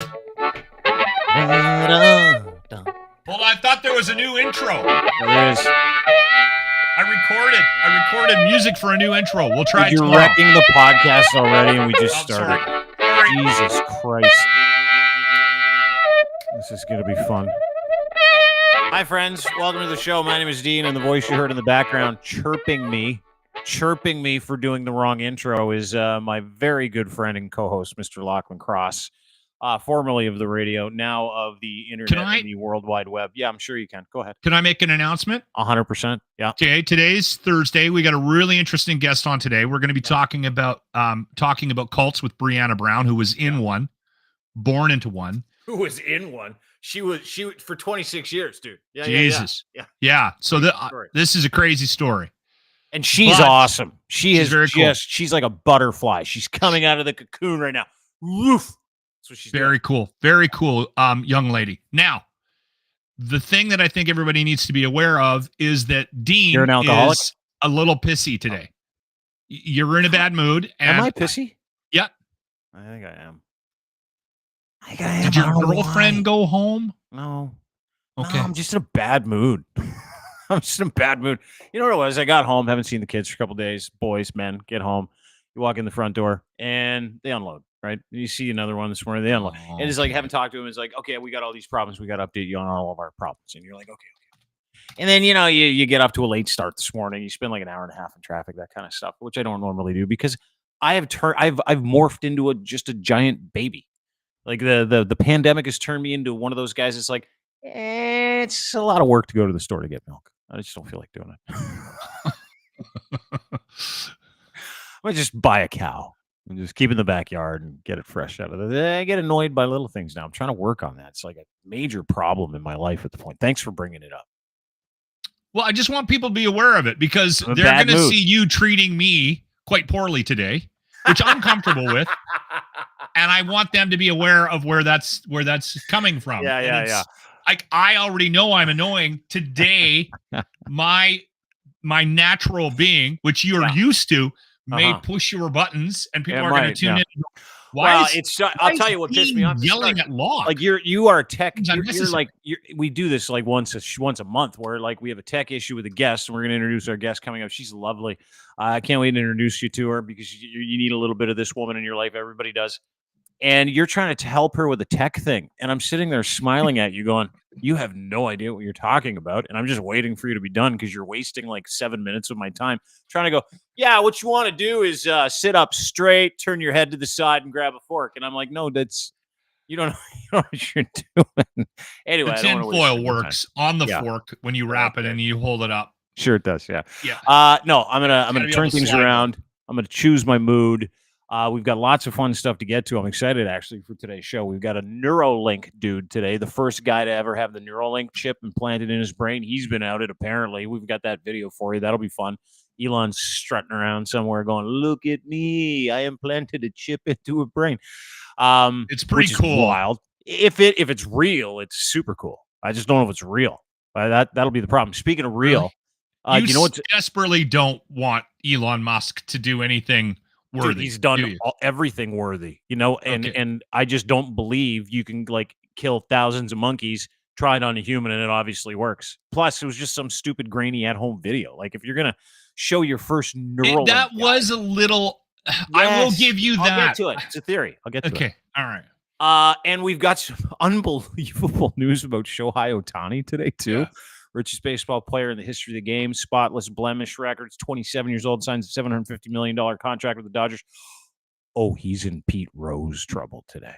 Hold on, I thought there was a new intro. There is. I recorded music for a new intro. We'll try it You're tomorrow. wrecking the podcast already, and we just started. Sorry. Jesus Christ. This is going to be fun. Hi, friends. Welcome to the show. My name is Dean, and the voice you heard in the background chirping me for doing the wrong intro is my very good friend and co-host, Mr. Lachlan Cross, formerly of the radio, now of the internet and the World Wide Web. Yeah, I'm sure you can. Go ahead. Can I make an announcement? 100%. Yeah. Okay. Today's Thursday. We got a really interesting guest on today. We're going to be talking about cults with Breanna Brown, who was in one, born into one. Who was in one? She was for 26 years, dude. Yeah, Jesus. Yeah. So this is a crazy story. And she's awesome. She's very cool. She's like a butterfly. She's coming out of the cocoon right now. Woof. That's what she's very doing. cool. Very cool young lady. Now, the thing that I think everybody needs to be aware of is that Dean You're an alcoholic? Is a little pissy today. You're in a bad mood. And am I pissy? Yeah. I think I am. Did your girlfriend go home? No. Okay. No, I'm just in a bad mood. I'm just in a bad mood. You know what it was? I got home, haven't seen the kids for a couple of days. Boys, men, get home. You walk in the front door, and they unload, right? You see another one this morning, they unload. And it's like, haven't talked to him. It's like, okay, we got all these problems. We got to update you on all of our problems. And you're like, okay. And then, you get off to a late start this morning. You spend like an hour and a half in traffic, that kind of stuff, which I don't normally do because I've morphed into just a giant baby. Like the pandemic has turned me into one of those guys. It's like, it's a lot of work to go to the store to get milk. I just don't feel like doing it. I'm gonna just buy a cow and just keep it in the backyard and get it fresh out of there. I get annoyed by little things now. I'm trying to work on that. It's like a major problem in my life at the point. Thanks for bringing it up. Well, I just want people to be aware of it because they're going to see you treating me quite poorly today, which I'm comfortable with. And I want them to be aware of where that's coming from. Yeah. Like I already know I'm annoying today. my natural being, which you are used to, may push your buttons, and people are going to tune in. I'll tell you what pissed me off. Yelling at law. Like you are tech. We do this like once a month, where like we have a tech issue with a guest, and we're going to introduce our guest coming up. She's lovely. I can't wait to introduce you to her because you need a little bit of this woman in your life. Everybody does. And you're trying to help her with a tech thing. And I'm sitting there smiling at you going, you have no idea what you're talking about. And I'm just waiting for you to be done because you're wasting like 7 minutes of my time trying to go, yeah, what you want to do is sit up straight, turn your head to the side and grab a fork. And I'm like, no, you don't know what you're doing. Anyway, the tinfoil works on the fork when you wrap it and you hold it up. Sure it does. Yeah. No, I'm gonna turn things around. I'm gonna choose my mood. We've got lots of fun stuff to get to. I'm excited, actually, for today's show. We've got a Neuralink dude today, the first guy to ever have the Neuralink chip implanted in his brain. He's been outed, apparently. We've got that video for you. That'll be fun. Elon's strutting around somewhere going, look at me. I implanted a chip into a brain. It's pretty cool. Wild. If it's real, it's super cool. I just don't know if it's real. That'll be the problem. Speaking of real, you know what? Desperately don't want Elon Musk to do anything worthy. Dude, he's done everything worthy, and I just don't believe you can like kill thousands of monkeys, try it on a human, and it obviously works. Plus, it was just some stupid grainy at-home video. Like if you're gonna show your first neural, was a little. Yes, I will give you that. I'll get to it. It's a theory. I'll get to it. Okay, all right. And we've got some unbelievable news about Shohei Ohtani today too. Yeah. Richest baseball player in the history of the game, spotless blemish records, 27 years old, signs a $750 million contract with the Dodgers. Oh, he's in Pete Rose trouble today.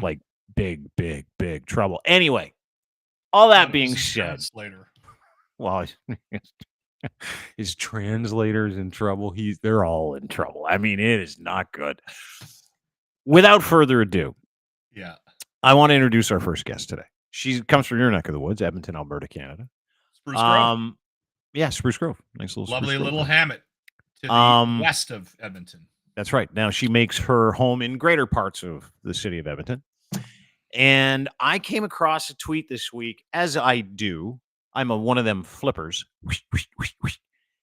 Like big trouble. Anyway, all that being said, well, his translator's in trouble. They're all in trouble. I mean, it is not good. Without further ado, I want to introduce our first guest today. She comes from your neck of the woods, Edmonton, Alberta, Canada. Spruce Grove. Yeah, Spruce Grove. Nice little lovely little hamlet to the west of Edmonton. That's right. Now she makes her home in greater parts of the city of Edmonton. And I came across a tweet this week, as I do. I'm one of them flippers.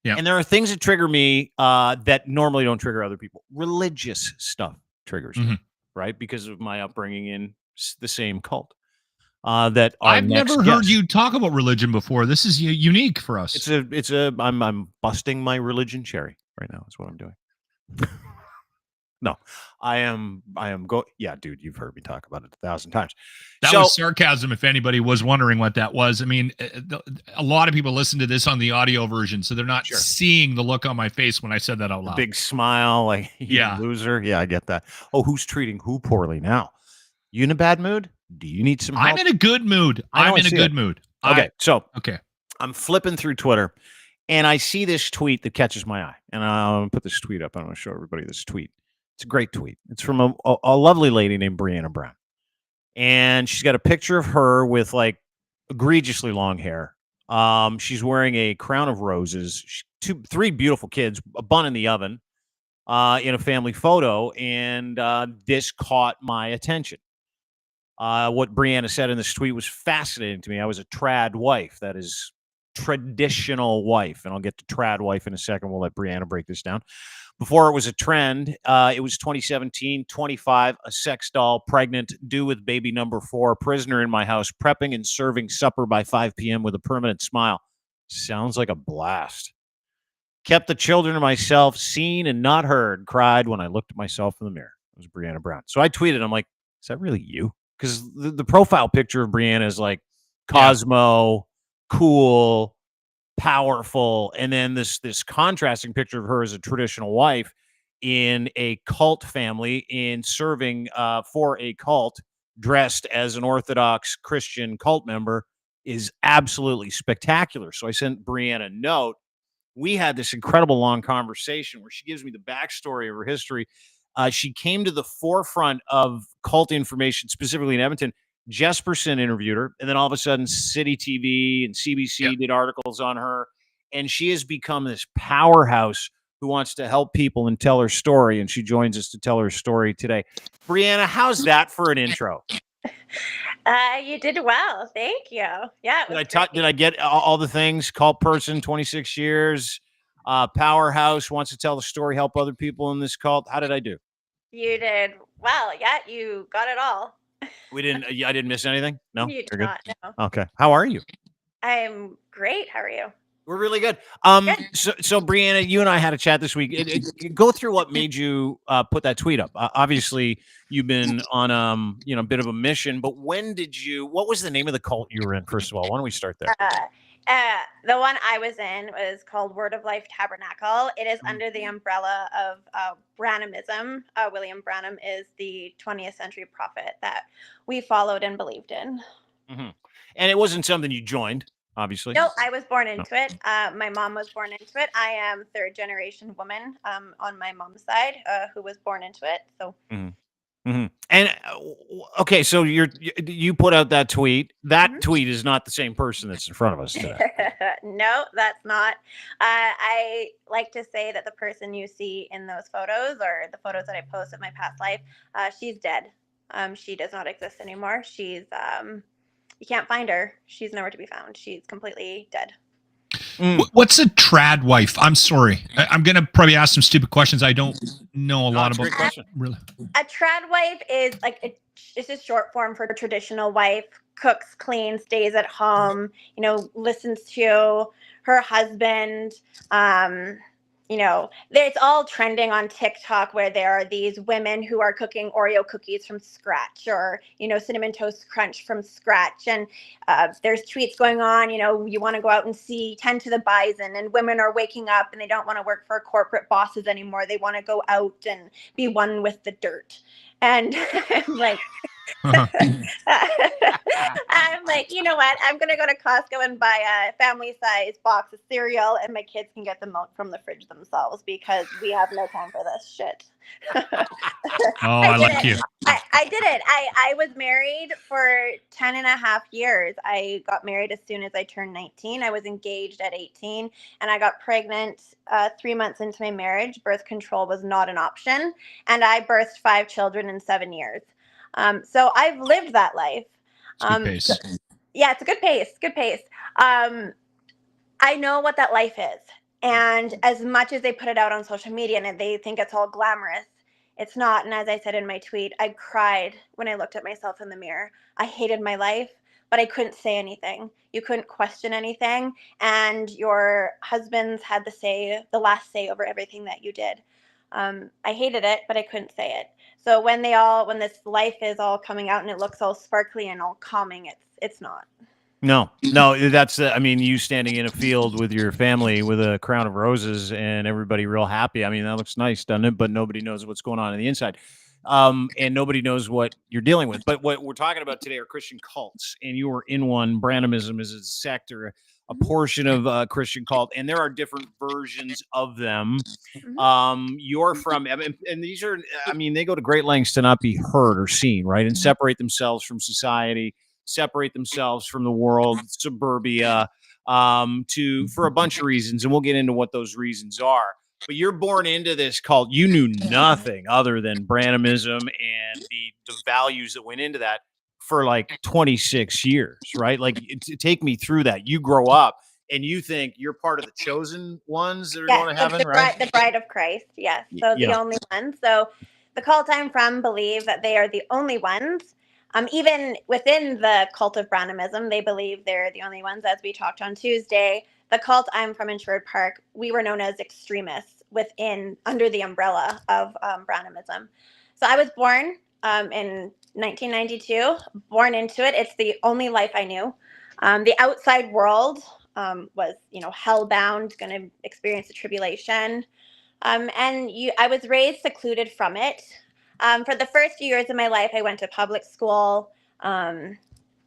Yeah. And there are things that trigger me that normally don't trigger other people. Religious stuff triggers me, right? Because of my upbringing in the same cult. That I've never heard you talk about religion before. This is unique for us. I'm busting my religion cherry right now. Is what I'm doing. No, I am yeah, dude, you've heard me talk about it 1,000 times. That was sarcasm, if anybody was wondering what that was. I mean, a lot of people listen to this on the audio version, so they're not seeing the look on my face when I said that out loud. Big smile, like, you loser. Yeah, I get that. Oh, who's treating who poorly now? You in a bad mood? Do you need some help? I'm in a good mood. I'm in a good mood. Okay, okay. I'm flipping through Twitter, and I see this tweet that catches my eye. And I'll put this tweet up. I'm going to show everybody this tweet. It's a great tweet. It's from a lovely lady named Breanna Brown. And she's got a picture of her with like egregiously long hair. She's wearing a crown of roses, 3 beautiful kids, a bun in the oven, in a family photo. And this caught my attention. What Breanna said in this tweet was fascinating to me. I was a trad wife. That is traditional wife. And I'll get to trad wife in a second. We'll let Breanna break this down. Before it was a trend, it was 2017, 25, a sex doll, pregnant, due with baby number 4, prisoner in my house, prepping and serving supper by 5 p.m. with a permanent smile. Sounds like a blast. Kept the children to myself, seen and not heard, cried when I looked at myself in the mirror. It was Breanna Brown. So I tweeted, I'm like, is that really you? Because the profile picture of Breanna is like Cosmo, cool, powerful, and then this contrasting picture of her as a traditional wife in a cult family, in serving for a cult, dressed as an Orthodox Christian cult member, is absolutely spectacular. So I sent Breanna a note. We had this incredible long conversation where she gives me the backstory of her history. She came to the forefront of cult information, specifically in Edmonton. Jesperson interviewed her, and then all of a sudden City TV and CBC did articles on her, and she has become this powerhouse who wants to help people and tell her story, and she joins us to tell her story today. Breanna, how's that for an intro? You did well. Thank you. Yeah. Did I get all the things? Cult person, 26 years, powerhouse, wants to tell the story, help other people in this cult. How did I do? You did well. Yeah, you got it all. I didn't miss anything? No? You did not, no. Okay. How are you? I'm great. How are you? We're really good. So Breanna, you and I had a chat this week. Go through what made you put that tweet up. Obviously, you've been on a bit of a mission, but what was the name of the cult you were in, first of all? Why don't we start there? The one I was in was called Word of Life Tabernacle. It is under the umbrella of Branamism. William Branham is the 20th century prophet that we followed and believed in. Mm-hmm. And it wasn't something you joined, obviously. No, I was born into it. My mom was born into it. I am 3rd generation woman on my mom's side who was born into it. So. Mm-hmm. Mm-hmm. And okay, so you put out that tweet. That tweet is not the same person that's in front of us today. No, that's not. I like to say that the person you see in those photos, or the photos that I post of my past life, she's dead. She does not exist anymore. She's you can't find her. She's nowhere to be found. She's completely dead. What's a trad wife? I'm sorry. I'm going to probably ask some stupid questions. I don't know a lot about. Really. A trad wife is like it's a short form for a traditional wife. Cooks, cleans, stays at home. Listens to her husband. It's all trending on TikTok where there are these women who are cooking Oreo cookies from scratch, or, Cinnamon Toast Crunch from scratch. And there's tweets going on, you want to go out and tend to the bison, and women are waking up and they don't want to work for corporate bosses anymore. They want to go out and be one with the dirt. And I'm like, I'm like, you know what? I'm going to go to Costco and buy a family size box of cereal, and my kids can get the milk from the fridge themselves, because we have no time for this shit. I like you. I did it. I was married for 10 and a half years. I got married as soon as I turned 19. I was engaged at 18, and I got pregnant 3 months into my marriage. Birth control was not an option, and I birthed 5 children in 7 years. So I've lived that life. Good pace. Yeah, it's a good pace. Good pace. I know what that life is. And as much as they put it out on social media and they think it's all glamorous, It's not. And as I said in my tweet, I cried when I looked at myself in the mirror. I hated my life, but I couldn't say anything. You couldn't question anything. And your husbands had the last say over everything that you did. I hated it, but I couldn't say it. So when this life is all coming out and it looks all sparkly and all calming, it's not. No, that's, I mean, you standing in a field with your family with a crown of roses and everybody real happy. I mean, that looks nice, doesn't it? But nobody knows what's going on the inside. And nobody knows what you're dealing with. But what we're talking about today are Christian cults, and you are in one. Branamism is a sect or a portion of Christian cult, and there are different versions of them. You're from, and these are, I mean, they go to great lengths to not be heard or seen, right? And separate themselves from society, separate themselves from the world, suburbia, for a bunch of reasons, and we'll get into what those reasons are. But you're born into this cult. You knew nothing other than Branamism and the values that went into that for like 26 years, right? Like, take me through that. You grow up and you think you're part of the chosen ones that are going to heaven, right? The bride of Christ, yes. So the only ones. So the cult I'm from believe that they are the only ones. Even within the cult of Branamism, they believe they're the only ones. As we talked on Tuesday, the cult I'm from in Sherwood Park, we were known as extremists under the umbrella of Branamism. So I was born in 1992, born into it. It's the only life I knew. The outside world was, hellbound, going to experience the tribulation. I was raised secluded from it. For the first few years of my life, I went to public school.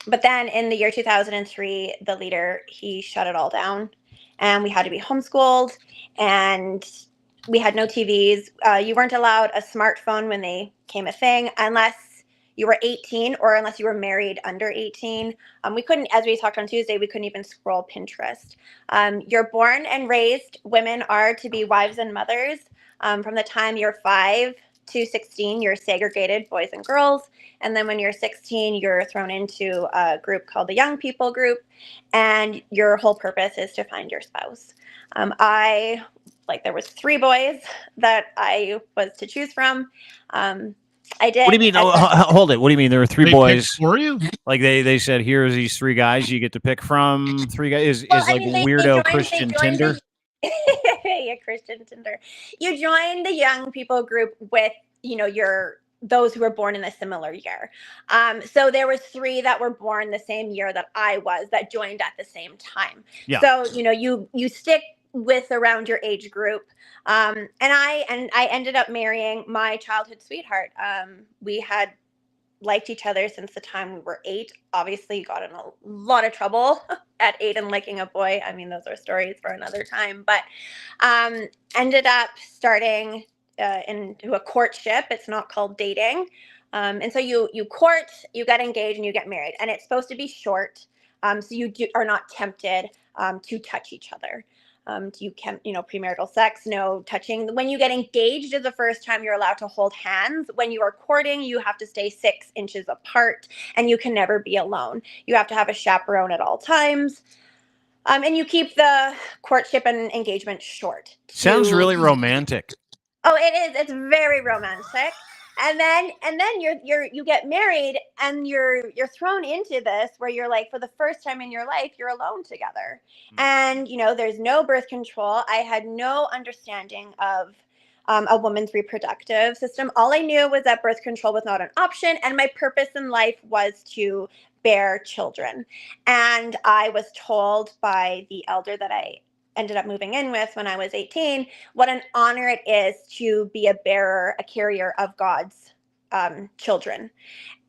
But then in the year 2003, the leader, he shut it all down, and we had to be homeschooled, and we had no TVs. You weren't allowed a smartphone when they came a thing, unless you were 18 or unless you were married under 18. We couldn't, as we talked on Tuesday, we couldn't even scroll Pinterest. You're born and raised. Women are to be wives and mothers. From the time you're 5 to 16, you're segregated, boys and girls. And then when you're 16, you're thrown into a group called the Young People Group. And your whole purpose is to find your spouse. There was 3 boys that I was to choose from. I did. What do you mean? Hold it. What do you mean? There were 3 boys for you? Like they said, here's these 3 guys you get to pick from. 3 guys is like weirdo Christian Tinder. Yeah, Christian Tinder. You join the Young People Group with, those who were born in a similar year. So there was 3 that were born the same year that I was, that joined at the same time. Yeah. So, you stick with around your age group. And I ended up marrying my childhood sweetheart. We had liked each other since the time we were 8. Obviously got in a lot of trouble at 8 and liking a boy. I mean, those are stories for another time, but ended up starting into a courtship. It's not called dating. And so you court, you get engaged, and you get married, and it's supposed to be short. So you are not tempted to touch each other. You can't, premarital sex, no touching. When you get engaged is the first time you're allowed to hold hands. When you are courting, you have to stay 6 inches apart, and you can never be alone. You have to have a chaperone at all times. And you keep the courtship and engagement short. Sounds really romantic. Oh, it is. It's very romantic. And then you get married, and you're thrown into this where you're like, for the first time in your life, you're alone together. And there's no birth control. I had no understanding of a woman's reproductive system. All I knew was that birth control was not an option, and my purpose in life was to bear children. And I was told by the elder that I ended up moving in with when I was 18, what an honor it is to be a carrier of God's children.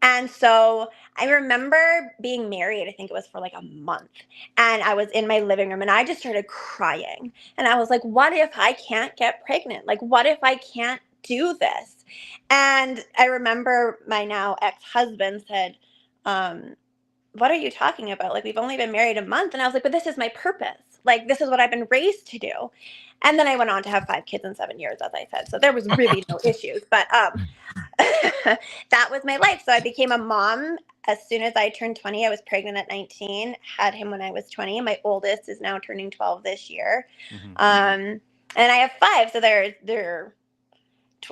And so I remember being married, I think it was for like a month, and I was in my living room, and I just started crying. And I was like, what if I can't get pregnant? Like, what if I can't do this? And I remember my now ex-husband said, what are you talking about? Like, we've only been married a month. And I was like, but this is my purpose. Like, this is what I've been raised to do. And then I went on to have 5 kids in 7 years, as I said. So there was really no issues. But that was my life. So I became a mom as soon as I turned 20. I was pregnant at 19, had him when I was 20. My oldest is now turning 12 this year. And I have 5. So they're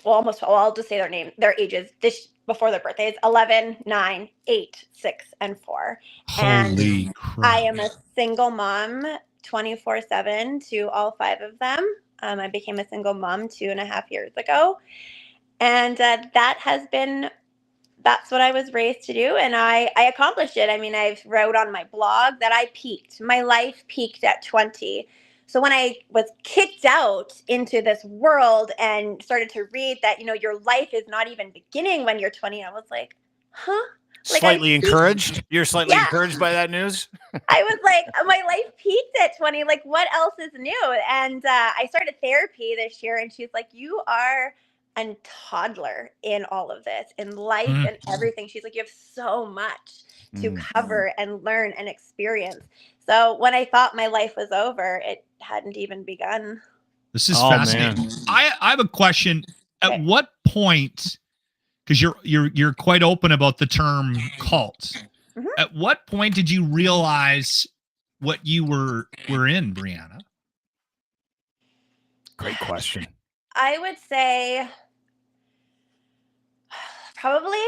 almost, well, I'll just say their ages before their birthdays: 11, 9, 8, 6, and 4. Holy And crap. I am a single mom 24/7 to all 5 of them. I became a single mom 2.5 years ago. And that's what I was raised to do. And I accomplished it. I mean, I've wrote on my blog that my life peaked at 20. So when I was kicked out into this world and started to read that, your life is not even beginning when you're 20, I was like, huh? Like, slightly encouraged. You're slightly encouraged by that news. I was like, my life peaked at 20. Like, what else is new? And I started therapy this year, and she's like, you are a toddler in all of this, in life and everything. She's like, you have so much to cover and learn and experience. So when I thought my life was over, it hadn't even begun. This is fascinating. Man. I have a question. At what point, because you're quite open about the term cult, at what point did you realize what you were in, Breanna? Great question. I would say probably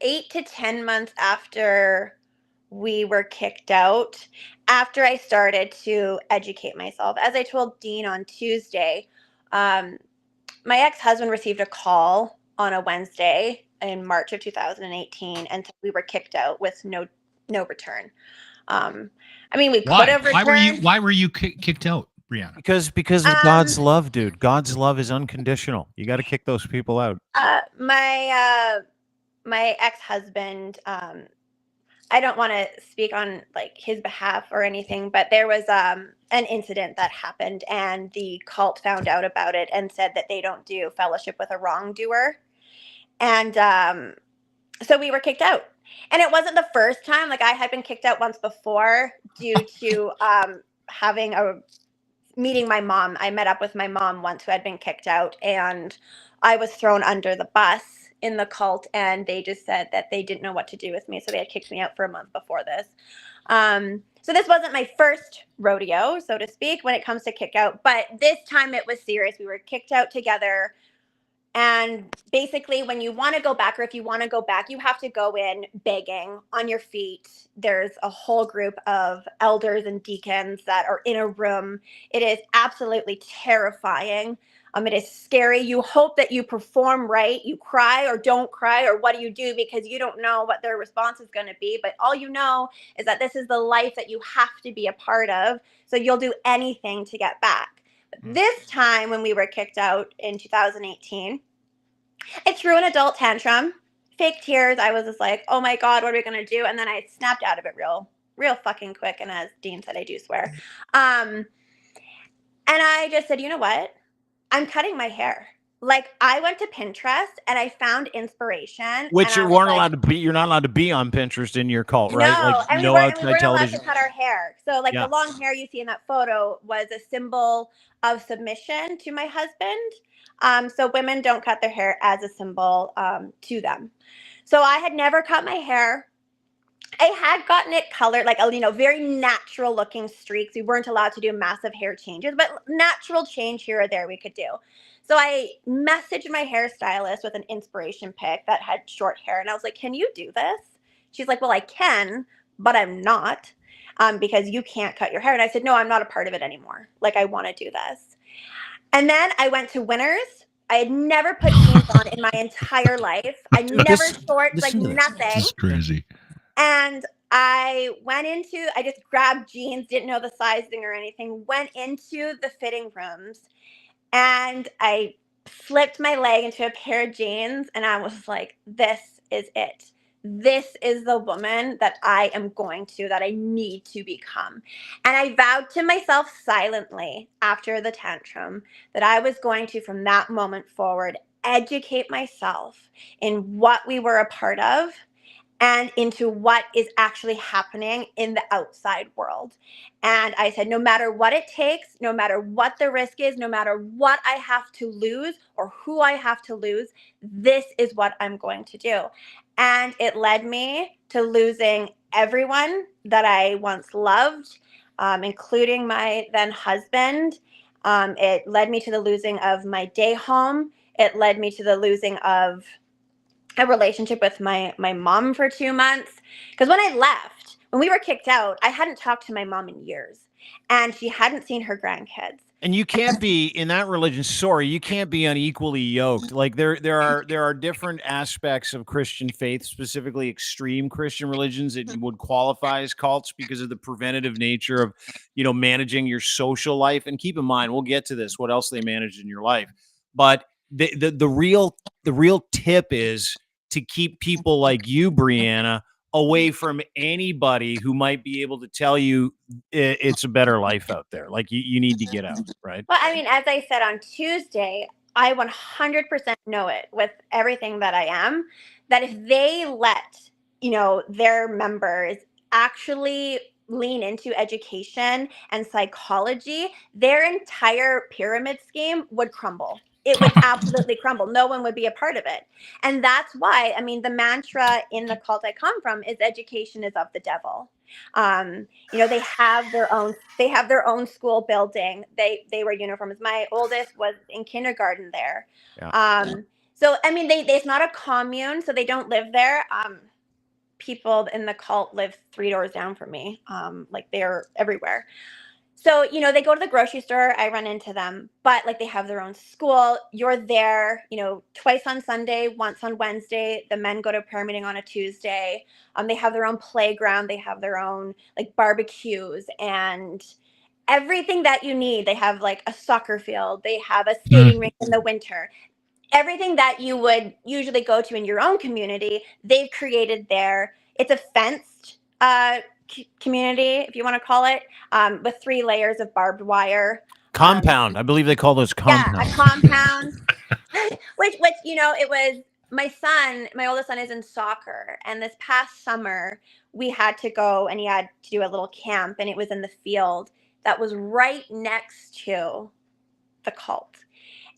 8 to 10 months after we were kicked out, after I started to educate myself. As I told Dean on Tuesday, my ex-husband received a call on a Wednesday in March of 2018, and we were kicked out with no return. I mean, we could have returned. Why were you kicked out, Breanna? Because of God's love, dude. God's love is unconditional. You got to kick those people out. My ex-husband, I don't want to speak on like his behalf or anything, but there was an incident that happened, and the cult found out about it and said that they don't do fellowship with a wrongdoer. And so we were kicked out. And it wasn't the first time. Like, I had been kicked out once before due to meeting my mom. I met up with my mom once who had been kicked out, and I was thrown under the bus in the cult, and they just said that they didn't know what to do with me, so they had kicked me out for a month before this. So this wasn't my first rodeo, so to speak, when it comes to kick out, but this time it was serious. We were kicked out together, and basically when you want to go back, or if you want to go back, you have to go in begging on your feet. There's a whole group of elders and deacons that are in a room. It is absolutely terrifying. It is scary. You hope that you perform right. You cry or don't cry, or what do you do? Because you don't know what their response is going to be. But all you know is that this is the life that you have to be a part of. So you'll do anything to get back. But this time when we were kicked out in 2018, I threw an adult tantrum, fake tears. I was just like, oh my God, what are we going to do? And then I snapped out of it real fucking quick. And as Dean said, I do swear. And I just said, you know what? I'm cutting my hair. Like, I went to Pinterest and I found inspiration. Which you weren't allowed to be. You're not allowed to be on Pinterest in your cult, right? No, like, and no we outside weren't television. allowed to cut our hair. So, like, the long hair you see in that photo was a symbol of submission to my husband. So women don't cut their hair as a symbol to them. So I had never cut my hair. I had gotten it colored, like, very natural looking streaks. We weren't allowed to do massive hair changes, but natural change here or there we could do. So I messaged my hairstylist with an inspiration pic that had short hair. And I was like, can you do this? She's like, well, I can, but I'm not, because you can't cut your hair. And I said, no, I'm not a part of it anymore. Like, I want to do this. And then I went to Winners. I had never put jeans on in my entire life. I never shorts, like nothing. This is crazy. And I just grabbed jeans, didn't know the sizing or anything, went into the fitting rooms, and I flipped my leg into a pair of jeans, and I was like, this is it. This is the woman that I need to become. And I vowed to myself silently after the tantrum that I was going to, from that moment forward, educate myself in what we were a part of and into what is actually happening in the outside world. And I said, no matter what it takes, no matter what the risk is, no matter what I have to lose or who I have to lose, this is what I'm going to do. And it led me to losing everyone that I once loved, including my then husband. It led me to the losing of my day home. It led me to the losing of a relationship with my mom for 2 months. Because when we were kicked out, I hadn't talked to my mom in years, and she hadn't seen her grandkids. And you can't be in that religion. Sorry, you can't be unequally yoked. Like there are different aspects of Christian faith, specifically extreme Christian religions, that would qualify as cults because of the preventative nature of, managing your social life. And keep in mind, we'll get to this, what else they manage in your life. But the real tip is to keep people like you, Breanna, away from anybody who might be able to tell you it's a better life out there. Like you need to get out, right? Well, I mean, as I said on Tuesday, I 100% know it with everything that I am, that if they let, their members actually lean into education and psychology, their entire pyramid scheme would crumble. It would absolutely crumble. No one would be a part of it. And that's why, I mean, the mantra in the cult I come from is education is of the devil. They have their own school building. They wear uniforms. My oldest was in kindergarten there. Yeah. So, I mean, it's not a commune, so they don't live there. People in the cult live 3 doors down from me. Like they're everywhere. So, they go to the grocery store. I run into them, but like they have their own school. You're there, twice on Sunday, once on Wednesday. The men go to prayer meeting on a Tuesday. They have their own playground. They have their own like barbecues and everything that you need. They have like a soccer field. They have a skating rink in the winter. Everything that you would usually go to in your own community, they've created there. It's a fenced community, if you want to call it, with 3 layers of barbed wire. Compound. I believe they call those compounds. Yeah, a compound. which it was my oldest son is in soccer, and this past summer we had to go and he had to do a little camp, and it was in the field that was right next to the cult.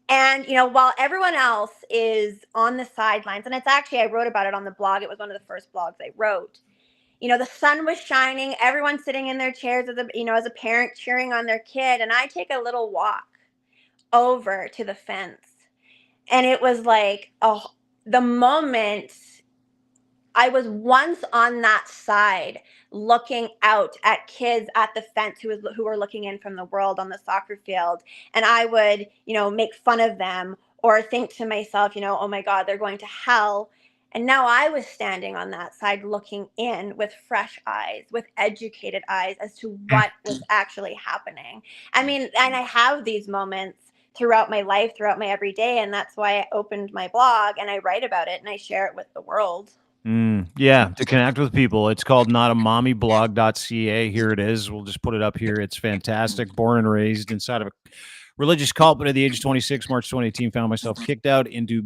And, while everyone else is on the sidelines, and it's actually, I wrote about it on the blog. It was one of the first blogs I wrote. The sun was shining, everyone sitting in their chairs as a parent cheering on their kid. And I take a little walk over to the fence. And it was like, the moment I was once on that side looking out at kids at the fence who were looking in from the world on the soccer field. And I would, make fun of them or think to myself, oh my God, they're going to hell. And now I was standing on that side looking in with fresh eyes, with educated eyes as to what was actually happening. I mean, and I have these moments throughout my life, throughout my everyday. And that's why I opened my blog and I write about it and I share it with the world. Yeah, to connect with people. It's called notamomyblog.ca. Here it is. We'll just put it up here. It's fantastic. Born and raised inside of a religious cult, but at the age of 26, March 2018, found myself kicked out into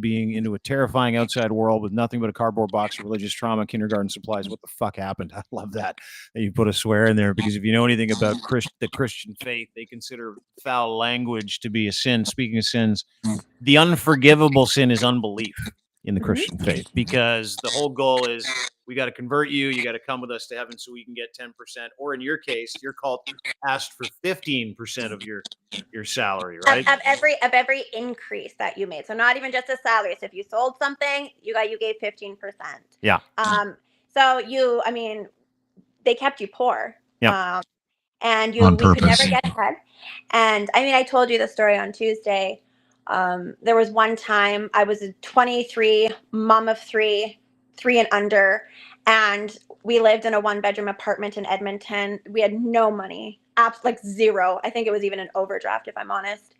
a terrifying outside world with nothing but a cardboard box of religious trauma, kindergarten supplies. What the fuck happened? I love that you put a swear in there, because if you know anything about the Christian faith, they consider foul language to be a sin. Speaking of sins, the unforgivable sin is unbelief in the Christian faith, because the whole goal is we got to convert you. You got to come with us to heaven so we can get 10%. Or in your case, your cult asked for 15% of your salary, right? Of every increase that you made. So not even just a salary. So if you sold something, you gave 15%. Yeah. So they kept you poor. Yeah. And we could never get ahead. And I mean, I told you the story on Tuesday. There was one time I was a 23 mom of 3 and under, and we lived in a 1-bedroom apartment in Edmonton. We had no money, like zero. I think it was even an overdraft, if I'm honest.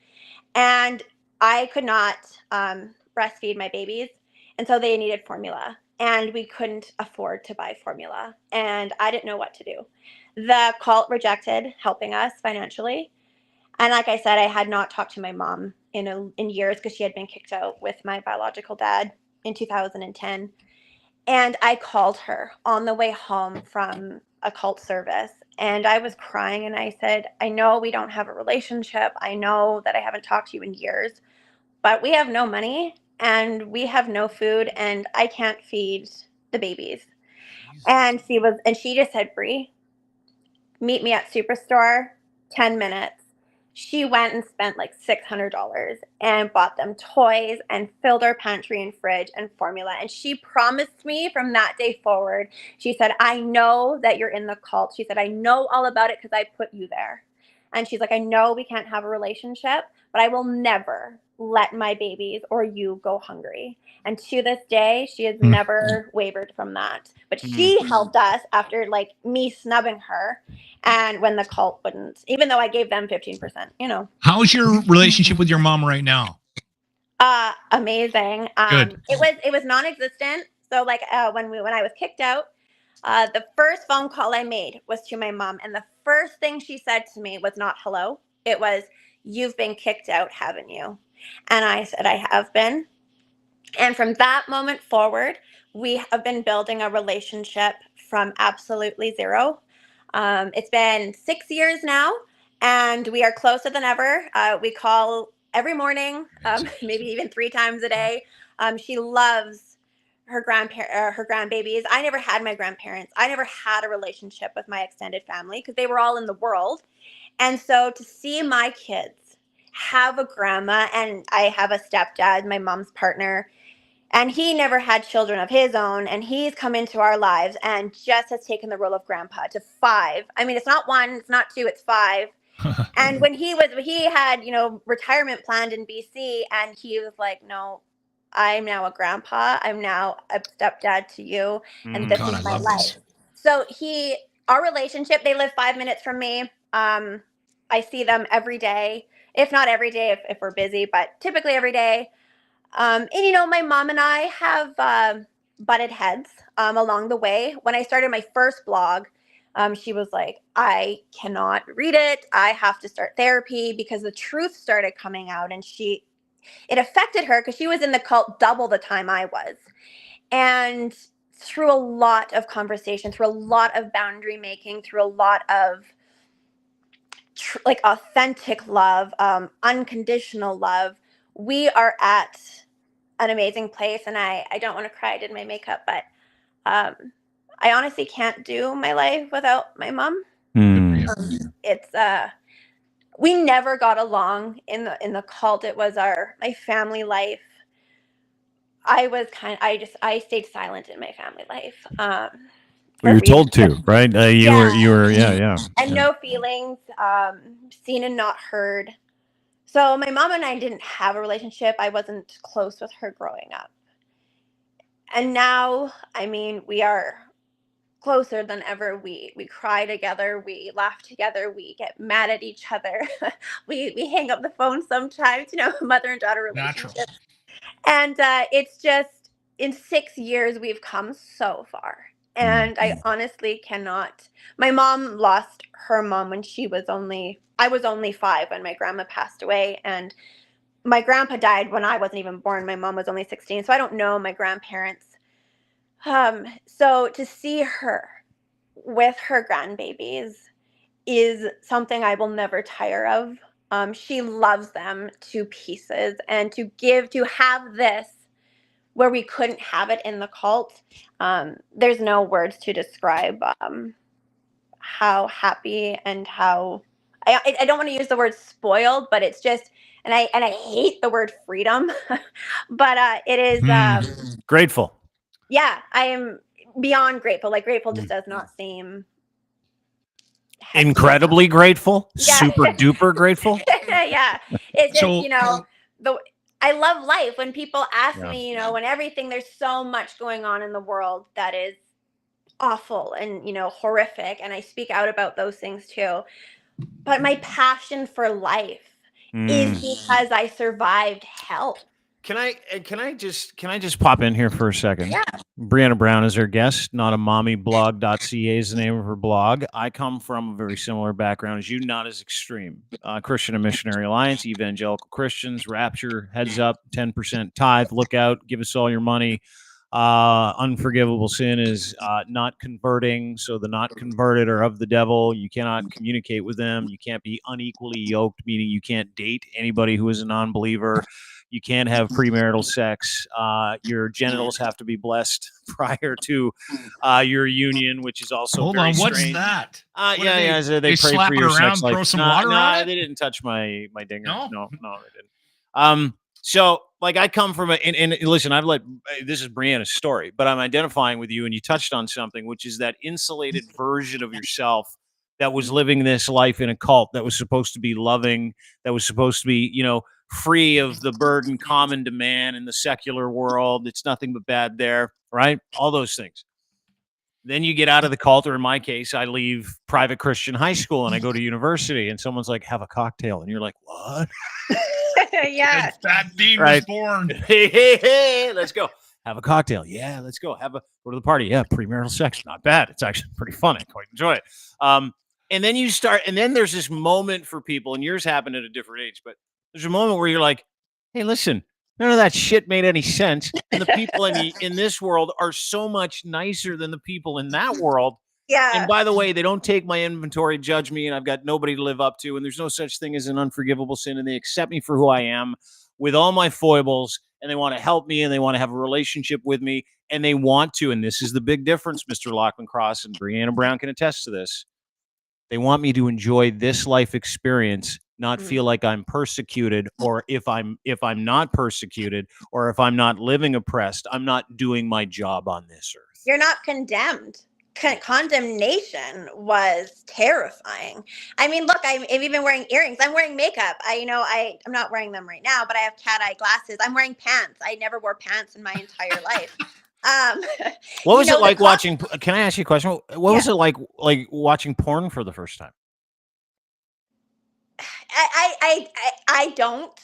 And I could not breastfeed my babies, and so they needed formula, and we couldn't afford to buy formula, and I didn't know what to do. The cult rejected helping us financially. And like I said, I had not talked to my mom in years, because she had been kicked out with my biological dad in 2010. And I called her on the way home from a cult service, and I was crying, and I said, I know we don't have a relationship. I know that I haven't talked to you in years, but we have no money and we have no food, and I can't feed the babies. And she just said, Bree, meet me at Superstore, 10 minutes. She went and spent like $600 and bought them toys and filled our pantry and fridge and formula. And she promised me from that day forward, she said, I know that you're in the cult. She said, I know all about it because I put you there. And she's like, I know we can't have a relationship, but I will never let my babies or you go hungry. And to this day, she has never wavered from that. But she helped us after like me snubbing her. And when the cult wouldn't, even though I gave them 15%, you know. How's your relationship with your mom right now? Amazing. Good. It was non-existent. So like when I was kicked out, the first phone call I made was to my mom, and the first thing she said to me was not hello. It was, you've been kicked out, haven't you? And I said, I have been. And from that moment forward, we have been building a relationship from absolutely zero. It's been 6 years now, and we are closer than ever. We call every morning, maybe even 3 times a day. She loves her grandbabies. I never had my grandparents. I never had a relationship with my extended family because they were all in the world. And so to see my kids have a grandma, and I have a stepdad, my mom's partner, and he never had children of his own, and he's come into our lives and just has taken the role of grandpa to 5. I mean, it's not 1, it's not 2, it's 5. And when he had, you know, retirement planned in BC, and he was like, no, I'm now a grandpa. I'm now a stepdad to you, and this is my life. So our relationship, they live 5 minutes from me. I see them every day, if not every day, if we're busy, but typically every day. And, you know, my mom and I have butted heads along the way. When I started my first blog, she was like, I cannot read it. I have to start therapy because the truth started coming out, and it affected her because she was in the cult double the time I was. And through a lot of conversation, through a lot of boundary making, through a lot of like authentic love, unconditional love, we are at an amazing place. And I don't want to cry. I did my makeup, but I honestly can't do my life without my mom. It's we never got along in the cult. It was my family life. I stayed silent in my family life. Well, you're told to, right? You were, yeah. And no feelings, seen and not heard. So my mom and I didn't have a relationship. I wasn't close with her growing up. And now, I mean, we are closer than ever. We cry together, we laugh together, we get mad at each other. we hang up the phone sometimes, you know, mother and daughter relationship. Natural. And it's just, in 6 years, we've come so far. And I honestly cannot. My mom lost her mom when I was only 5 when my grandma passed away. And my grandpa died when I wasn't even born. My mom was only 16. So I don't know my grandparents. So to see her with her grandbabies is something I will never tire of. She loves them to pieces, and to have this where we couldn't have it in the cult. There's no words to describe how happy and how I don't want to use the word spoiled, but it's just, and I hate the word freedom, but it is grateful. Yeah, I am beyond grateful. Like, grateful just does not seem incredibly grateful, super duper grateful. Yeah, it's just, you know, I love life. When people ask me, you know, when there's so much going on in the world that is awful and, you know, horrific, and I speak out about those things too. But my passion for life is because I survived hell. Can I just pop in here for a second? Yeah. Breanna Brown is her guest. Notamommyblog.ca is the name of her blog. I come from a very similar background as you, not as extreme. Christian and Missionary Alliance, evangelical Christians, Rapture, heads up, 10% tithe, look out, give us all your money. Unforgivable sin is not converting, so the not converted are of the devil. You cannot communicate with them. You can't be unequally yoked, meaning you can't date anybody who is a non-believer. You can't have premarital sex. Your genitals have to be blessed prior to your union, which is also Hold very on. What's strange. that? So they pray slap for it your around, sex life. throw some water on it? They didn't touch my dinger. No? No, they didn't. So like I come from and listen, this is Breanna's story, but I'm identifying with you, and you touched on something, which is that insulated version of yourself that was living this life in a cult, that was supposed to be loving, that was supposed to be, free of the burden common to man in the secular world. It's nothing but bad there, right? All those things. Then you get out of the cult, or in my case, I leave private Christian high school and I go to university, and someone's like, have a cocktail. And you're like, what? Yeah. That bean was born. Hey, let's go. Have a cocktail. Yeah, let's go. Go to the party. Yeah, premarital sex. Not bad. It's actually pretty fun. I quite enjoy it. And then you start, and then there's this moment for people, and yours happened at a different age, but there's a moment where you're like, hey, listen, none of that shit made any sense. And the people in this world are so much nicer than the people in that world. Yeah. And by the way, they don't take my inventory, judge me, and I've got nobody to live up to. And there's no such thing as an unforgivable sin. And they accept me for who I am with all my foibles. And they want to help me, and they want to have a relationship with me. And they want to. And this is the big difference, Mr. Lachlan Cross, and Breanna Brown can attest to this. They want me to enjoy this life experience, not feel like I'm persecuted, or if I'm not persecuted, or if I'm not living oppressed, I'm not doing my job on this earth. You're not condemned. Condemnation was terrifying. I mean, look, I'm even wearing earrings. I'm wearing makeup. I'm not wearing them right now, but I have cat eye glasses. I'm wearing pants. I never wore pants in my entire life. What was it like watching? Can I ask you a question? What was it like watching porn for the first time? I don't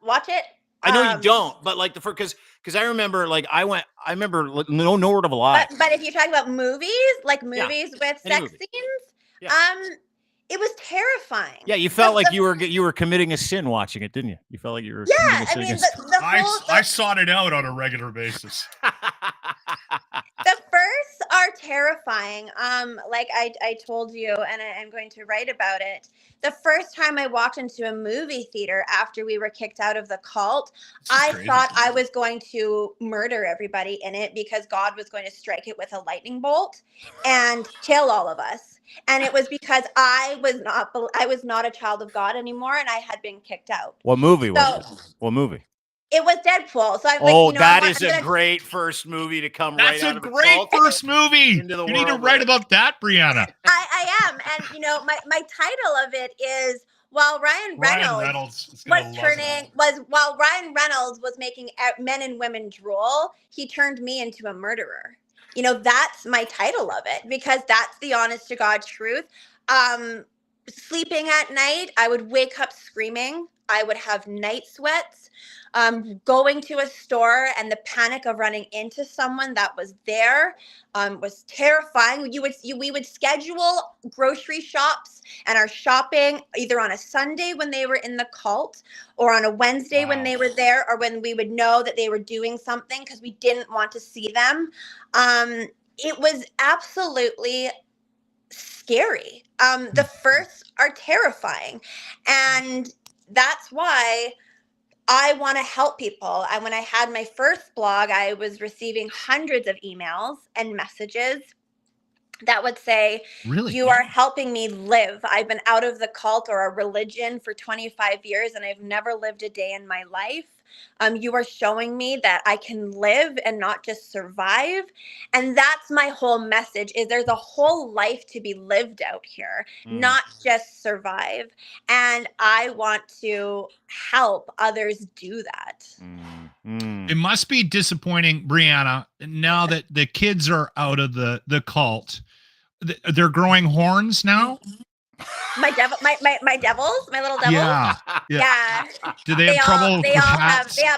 watch it. I know you don't, but like because I remember no word of a lie. But if you're talking about movies, with sex scenes, it was terrifying. Yeah, you felt like you were committing a sin watching it, didn't you? You felt like you were. Yeah, I mean, I sought it out on a regular basis. The firsts are terrifying. Like I told you, and I'm going to write about it. The first time I walked into a movie theater after we were kicked out of the cult, I thought I was going to murder everybody in it because God was going to strike it with a lightning bolt and kill all of us. And it was because I was not a child of God anymore, and I had been kicked out. What movie was it? What movie? It was Deadpool. So I'm that is a great first movie to come right out of the cult. That's a great first movie. You need to write about that, Breanna. I am. And, my title of it is while Ryan Reynolds was making men and women drool, he turned me into a murderer. That's my title of it, because that's the honest to God truth. Sleeping at night, I would wake up screaming. I would have night sweats. Going to a store and the panic of running into someone that was there was terrifying. We would schedule grocery shops and our shopping either on a Sunday when they were in the cult, or on a Wednesday when they were there, or when we would know that they were doing something because we didn't want to see them. It was absolutely scary. The firsts are terrifying, and that's why I want to help people. And when I had my first blog, I was receiving hundreds of emails and messages that would say, really, you are helping me live. I've been out of the cult or a religion for 25 years, and I've never lived a day in my life. You are showing me that I can live and not just survive. And that's my whole message, is there's a whole life to be lived out here, not just survive. And I want to help others do that. It must be disappointing, Breanna, now that the kids are out of the cult. They're growing horns now? My devils, my little devils. Yeah. Do they have trouble? They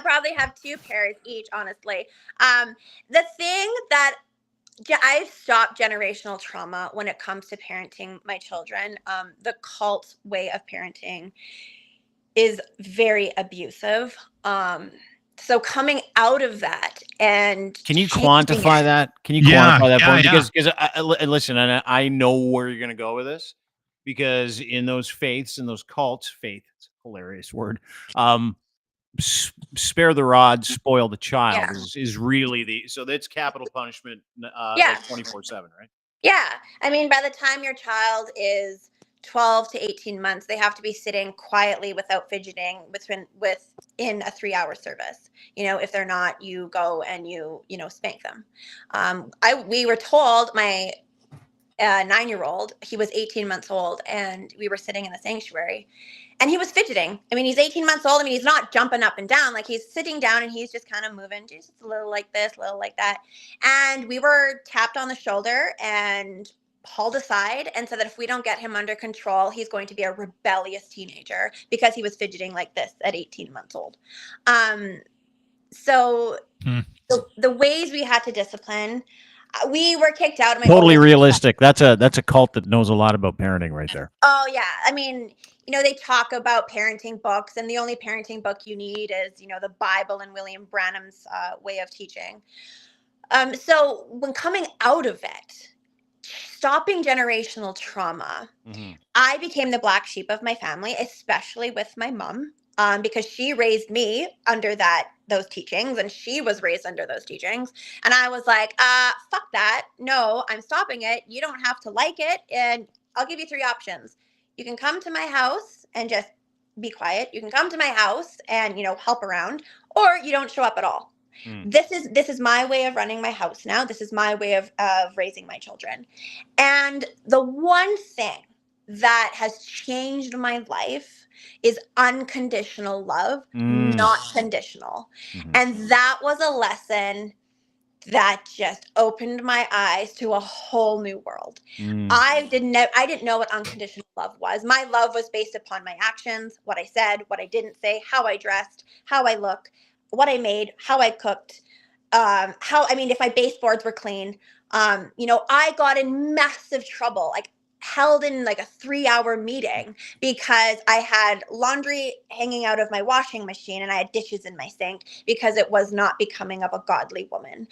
probably have 2 pairs each, honestly. The thing that I've stopped generational trauma when it comes to parenting my children. The cult way of parenting is very abusive. So coming out of that, and can you quantify that? Can you quantify that point? Because listen, and I know where you're going to go with this, because in those faiths and those cults, faith, it's a hilarious word. spare the rod, spoil the child is really so that's capital punishment 24/7, right? Yeah. I mean, by the time your child is 12 to 18 months, they have to be sitting quietly without fidgeting within a 3-hour service. If they're not, you go and you spank them. We were told, my 9-year-old, he was 18 months old, and we were sitting in the sanctuary, and he was fidgeting. I mean, he's 18 months old. I mean, he's not jumping up and down. Like, he's sitting down and he's just kind of moving, just a little like this, a little like that. And we were tapped on the shoulder and hauled aside and said that if we don't get him under control, he's going to be a rebellious teenager, because he was fidgeting like this at 18 months old. So the ways we had to discipline, we were kicked out. Totally realistic. That's a cult that knows a lot about parenting right there. Oh yeah. I mean, they talk about parenting books, and the only parenting book you need is, the Bible and William Branham's way of teaching. So when coming out of it, stopping generational trauma, I became the black sheep of my family, especially with my mom, because she raised me under those teachings, and she was raised under those teachings. And I was like, fuck that. No, I'm stopping it. You don't have to like it. And I'll give you 3 options. You can come to my house and just be quiet. You can come to my house and, help around, or you don't show up at all. This is my way of running my house now. This is my way of raising my children. And the one thing that has changed my life is unconditional love, not conditional. And that was a lesson that just opened my eyes to a whole new world. I didn't know what unconditional love was. My love was based upon my actions, what I said, what I didn't say, how I dressed, how I looked, what I made, how I cooked, if my baseboards were clean. I got in massive trouble, like held in like a 3-hour meeting because I had laundry hanging out of my washing machine and I had dishes in my sink because it was not becoming of a godly woman.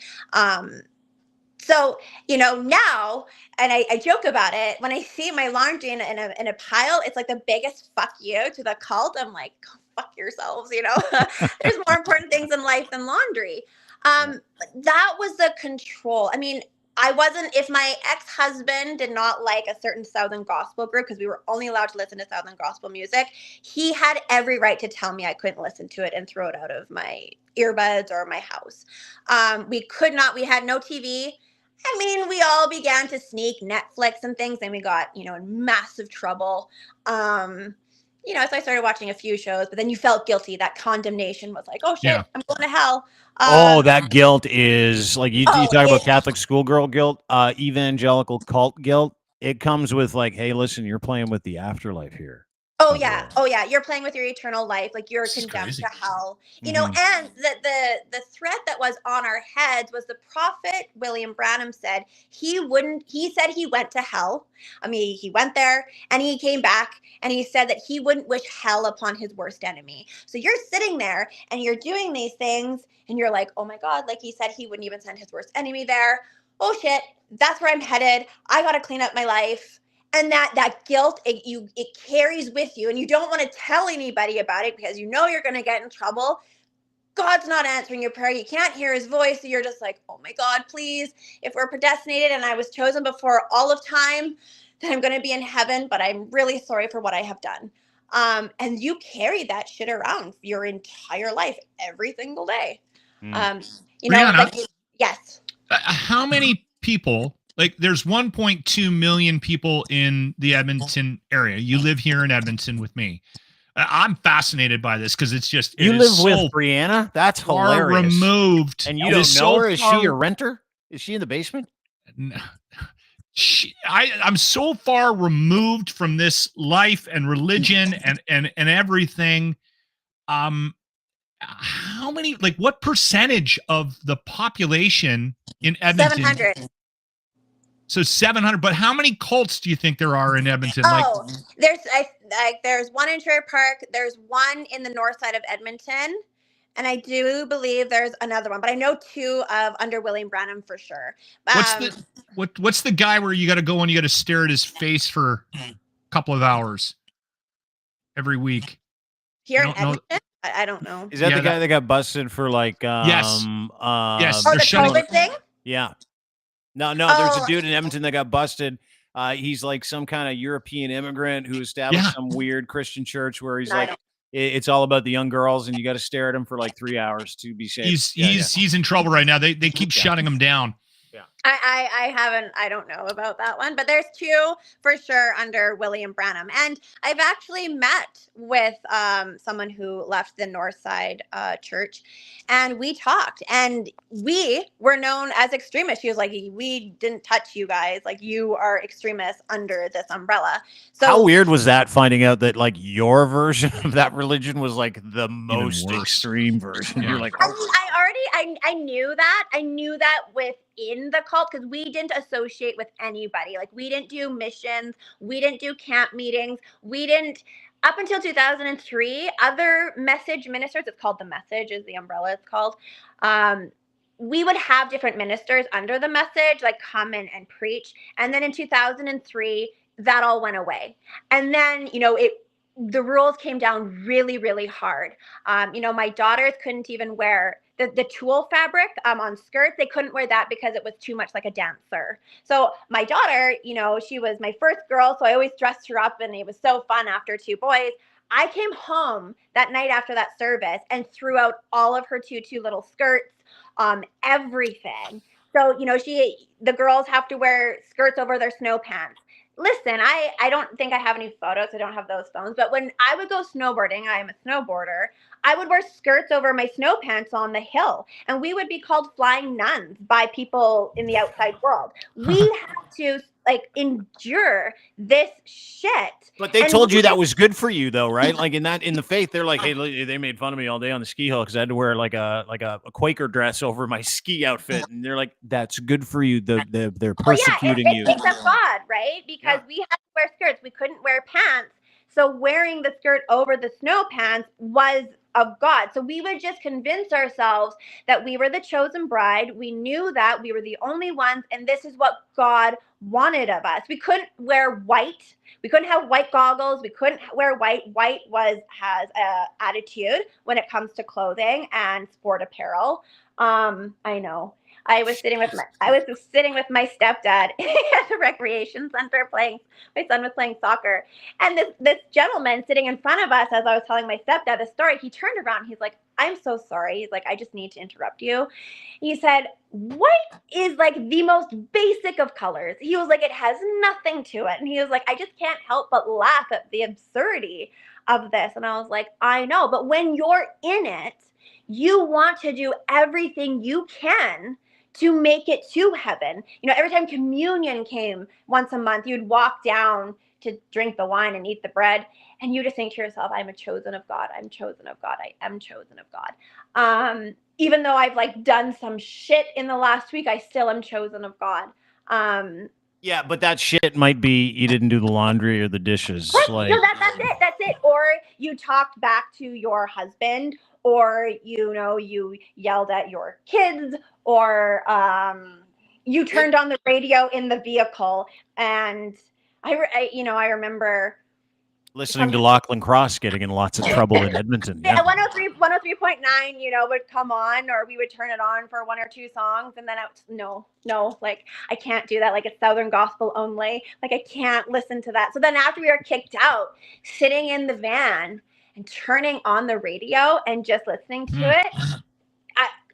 So, now, and I joke about it, when I see my laundry in a pile, it's like the biggest fuck you to the cult. I'm like, go fuck yourselves, There's more important things in life than laundry. That was the control. I mean, if my ex-husband did not like a certain Southern gospel group, because we were only allowed to listen to Southern gospel music, he had every right to tell me I couldn't listen to it and throw it out of my earbuds or my house. We had no TV. I mean, we all began to sneak Netflix and things, and we got, in massive trouble. So I started watching a few shows, but then you felt guilty. That condemnation was like, oh shit, I'm going to hell. That guilt is like, you talk about Catholic schoolgirl guilt, evangelical cult guilt. It comes with like, hey, listen, you're playing with the afterlife here. Oh yeah. You're playing with your eternal life. Like, you're condemned to hell, and the threat that was on our heads was the prophet William Branham said he said he went to hell. I mean, he went there and he came back and he said that he wouldn't wish hell upon his worst enemy. So you're sitting there and you're doing these things and you're like, oh my God, like he said, he wouldn't even send his worst enemy there. Oh shit, that's where I'm headed. I got to clean up my life. And that guilt, it carries with you, and you don't want to tell anybody about it because you're going to get in trouble. God's not answering your prayer. You can't hear his voice. So you're just like, oh my God, please. If we're predestinated and I was chosen before all of time, then I'm going to be in heaven, but I'm really sorry for what I have done. And you carry that shit around your entire life, every single day. Breanna, yes. How many people... Like, there's 1.2 million people in the Edmonton area. You live here in Edmonton with me. I'm fascinated by this because it's just... You live with Breanna? That's hilarious. Removed. And you don't know her? Is she your renter? Is she in the basement? No. I'm so far removed from this life and religion and everything. How many... Like, what percentage of the population in Edmonton... 700. So 700, but how many cults do you think there are in Edmonton? There's one in Sherwood Park. There's one in the north side of Edmonton. And I do believe there's another one, but I know 2 of under William Branham for sure. What's the guy where you got to go and you got to stare at his face for a couple of hours every week? Here in Edmonton? I don't know. Is that the guy that got busted for like yes. Oh, the COVID thing? Yeah. No, there's a dude in Edmonton that got busted. He's like some kind of European immigrant who established some weird Christian church where he's it's all about the young girls and you got to stare at him for like 3 hours to be safe. He's in trouble right now. They keep shutting him down. Yeah. I don't know about that one, but there's two for sure under William Branham. And I've actually met with someone who left the North Side church, and we talked, and we were known as extremists. She was like, we didn't touch you guys. Like, you are extremists under this umbrella. So how weird was that, finding out that like your version of that religion was like the most extreme version? You're like, I knew that. I knew that within the cult, because we didn't associate with anybody. Like, we didn't do missions. We didn't do camp meetings. We didn't, up until 2003, other message ministers, it's called the Message is the umbrella it's called. We would have different ministers under the Message, like come in and preach. And then in 2003, that all went away. And then, the rules came down really, really hard. My daughters couldn't even wear the tulle fabric on skirts. They couldn't wear that because it was too much like a dancer. So my daughter, she was my first girl, so I always dressed her up, and it was so fun after 2 boys. I came home that night after that service and threw out all of her tutu little skirts, everything. So, the girls have to wear skirts over their snow pants. Listen, I don't think I have any photos. I don't have those phones. But when I would go snowboarding, I am a snowboarder, I would wear skirts over my snow pants on the hill. And we would be called flying nuns by people in the outside world. We have to endure this shit. But they told you that was good for you, though, right? Like in the faith, they're like, hey, look, they made fun of me all day on the ski hill because I had to wear like a Quaker dress over my ski outfit, and they're like, that's good for you. They're persecuting you. It's a God, right? Because we had to wear skirts, we couldn't wear pants. So wearing the skirt over the snow pants was of God. So we would just convince ourselves that we were the chosen bride. We knew that we were the only ones, and this is what God wanted of us. We couldn't wear white. We couldn't have white goggles. We couldn't wear white. White has a attitude when it comes to clothing and sport apparel. I know. I was sitting with my stepdad at the recreation center my son was playing soccer. And this gentleman sitting in front of us, as I was telling my stepdad the story, he turned around. He's like, I'm so sorry. He's like, I just need to interrupt you. He said, white is like the most basic of colors. He was like, it has nothing to it. And he was like, I just can't help but laugh at the absurdity of this. And I was like, I know. But when you're in it, you want to do everything you can to make it to heaven. Every time communion came once a month, you'd walk down to drink the wine and eat the bread, and you just think to yourself, I'm a chosen of God. I'm chosen of God. I am chosen of God. Even though I've done some shit in the last week, I still am chosen of God. Yeah, but that shit might be you didn't do the laundry or the dishes. Right. No, that's it. Or you talked back to your husband, or you yelled at your kids, or you turned on the radio in the vehicle. And I remember listening to Lachlan Cross getting in lots of trouble in Edmonton. Yeah, 103.9, would come on, or we would turn it on for 1 or 2 songs, and then I can't do that. It's Southern gospel only. I can't listen to that. So then after we were kicked out, sitting in the van and turning on the radio and just listening to it,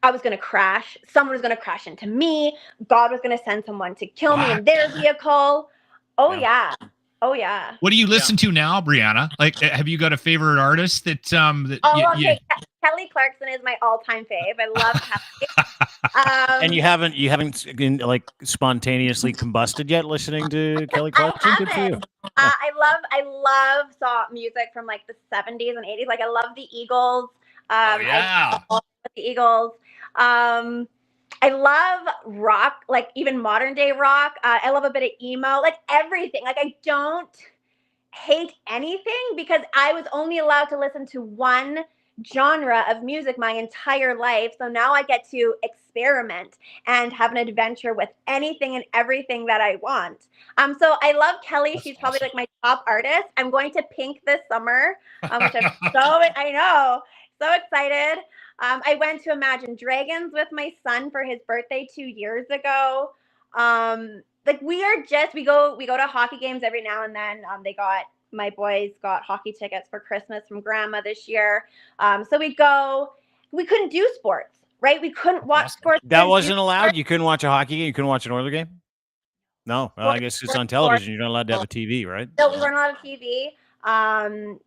I was going to crash. Someone was going to crash into me. God was going to send someone to kill me in their vehicle. Oh, yeah. Oh, yeah. What do you listen to now, Breanna? Have you got a favorite artist that Kelly Clarkson is my all-time fave. I love Kelly. And you haven't spontaneously combusted yet listening to Kelly Clarkson? Good for you. I love music from the 70s and 80s. I love the Eagles. I love the Eagles. I love rock, even modern day rock. I love a bit of emo, everything. I don't hate anything, because I was only allowed to listen to one genre of music my entire life. So now I get to experiment and have an adventure with anything and everything that I want. So I love Kelly. She's probably my top artist. I'm going to Pink this summer, which I'm I know. so excited. I went to Imagine Dragons with my son for his birthday 2 years ago. Like we go to hockey games every now and then. My boys got hockey tickets for Christmas from grandma this year. So we go. We couldn't do sports, right? We couldn't watch sports. That wasn't allowed. You couldn't watch a hockey game. You couldn't watch an Oiler game. No, well, I guess it's on television. You're not allowed to have a TV, right? No, we weren't allowed a TV.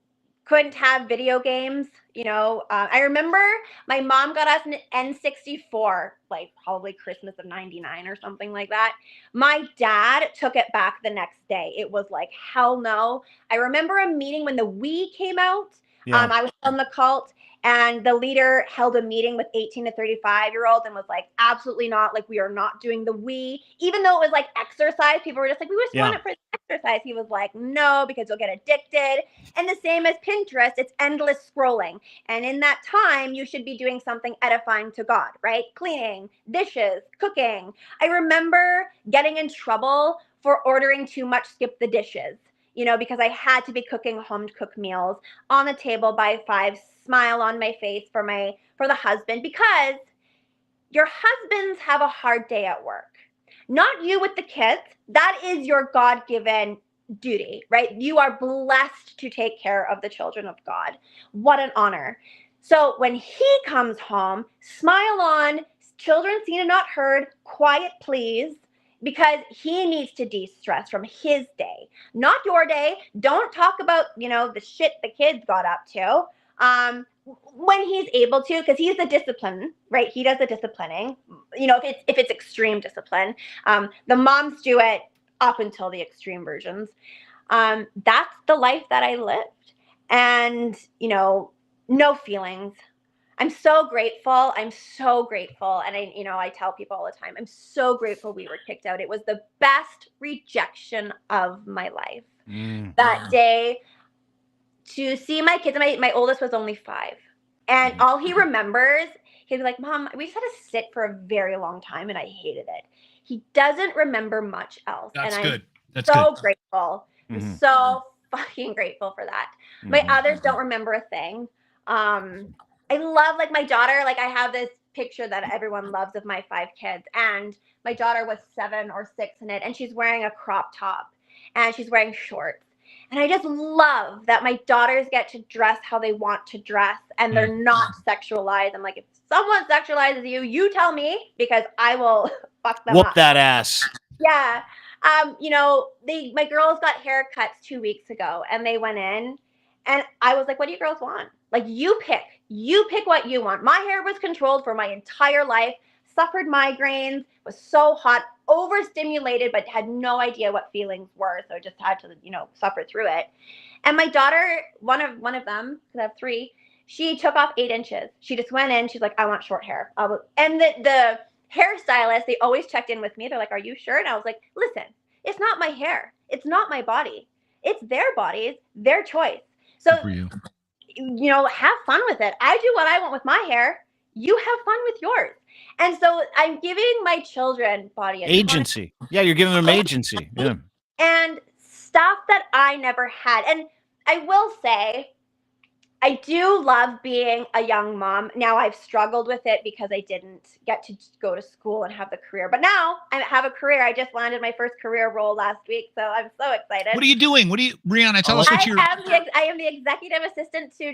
Couldn't have video games. I remember my mom got us an N64, like probably Christmas of '99 or something like that. My dad took it back the next day. It was like, hell no. I remember a meeting when the Wii came out. Yeah. I was on the cult, and the leader held a meeting with 18 to 35-year-olds and was like, absolutely not. Like, we are not doing the Wii. Even though it was like exercise, people were just like, we just want it for exercise. He was like, no, because you'll get addicted. And the same as Pinterest, it's endless scrolling. And in that time, you should be doing something edifying to God, right? Cleaning, dishes, cooking. I remember getting in trouble for ordering too much skip the dishes, because I had to be cooking home-cooked meals on the table by 5, smile on my face for the husband, because your husbands have a hard day at work. Not you with the kids. That is your God-given duty, right? You are blessed to take care of the children of God. What an honor. So when he comes home, smile on, children seen and not heard, quiet please, because he needs to de-stress from his day, not your day. Don't talk about, the shit the kids got up to. When he's able to, because he's the discipline, right? He does the disciplining. If it's extreme discipline, the moms do it up until the extreme versions. That's the life that I lived, and no feelings. I'm so grateful. And I tell people all the time, I'm so grateful we were kicked out. It was the best rejection of my life. That day, to see my kids, my oldest was only 5. And all he remembers, he'd be like, Mom, we just had to sit for a very long time and I hated it. He doesn't remember much else. That's and good. I'm so grateful. I'm so fucking grateful for that. My others don't remember a thing. I love, like, my daughter, like, I have this picture that everyone loves of my 5 kids, and my daughter was 7 or 6 in it, and she's wearing a crop top and she's wearing shorts. And I just love that my daughters get to dress how they want to dress, and they're not sexualized. I'm like, if someone sexualizes you, you tell me, because I will fuck them up. Whoop that ass. Yeah. My girls got haircuts 2 weeks ago, and they went in, and I was like, what do you girls want? Like, you pick what you want. My hair was controlled for my entire life, suffered migraines, was so hot, overstimulated, but had no idea what feelings were. So I just had to, suffer through it. And my daughter, one of them, because I have 3, she took off 8 inches. She just went in. She's like, I want short hair. And the hairstylist, they always checked in with me. They're like, are you sure? And I was like, listen, it's not my hair. It's not my body. It's their bodies, their choice. So, have fun with it. I do what I want with my hair. You have fun with yours. And so I'm giving my children body agency. Yeah, you're giving them agency. Yeah. And stuff that I never had. And I will say, I do love being a young mom. Now, I've struggled with it because I didn't get to go to school and have the career. But now I have a career. I just landed my first career role last week, so I'm so excited. What are you doing? Breanna, tell us what you're... I am the executive assistant to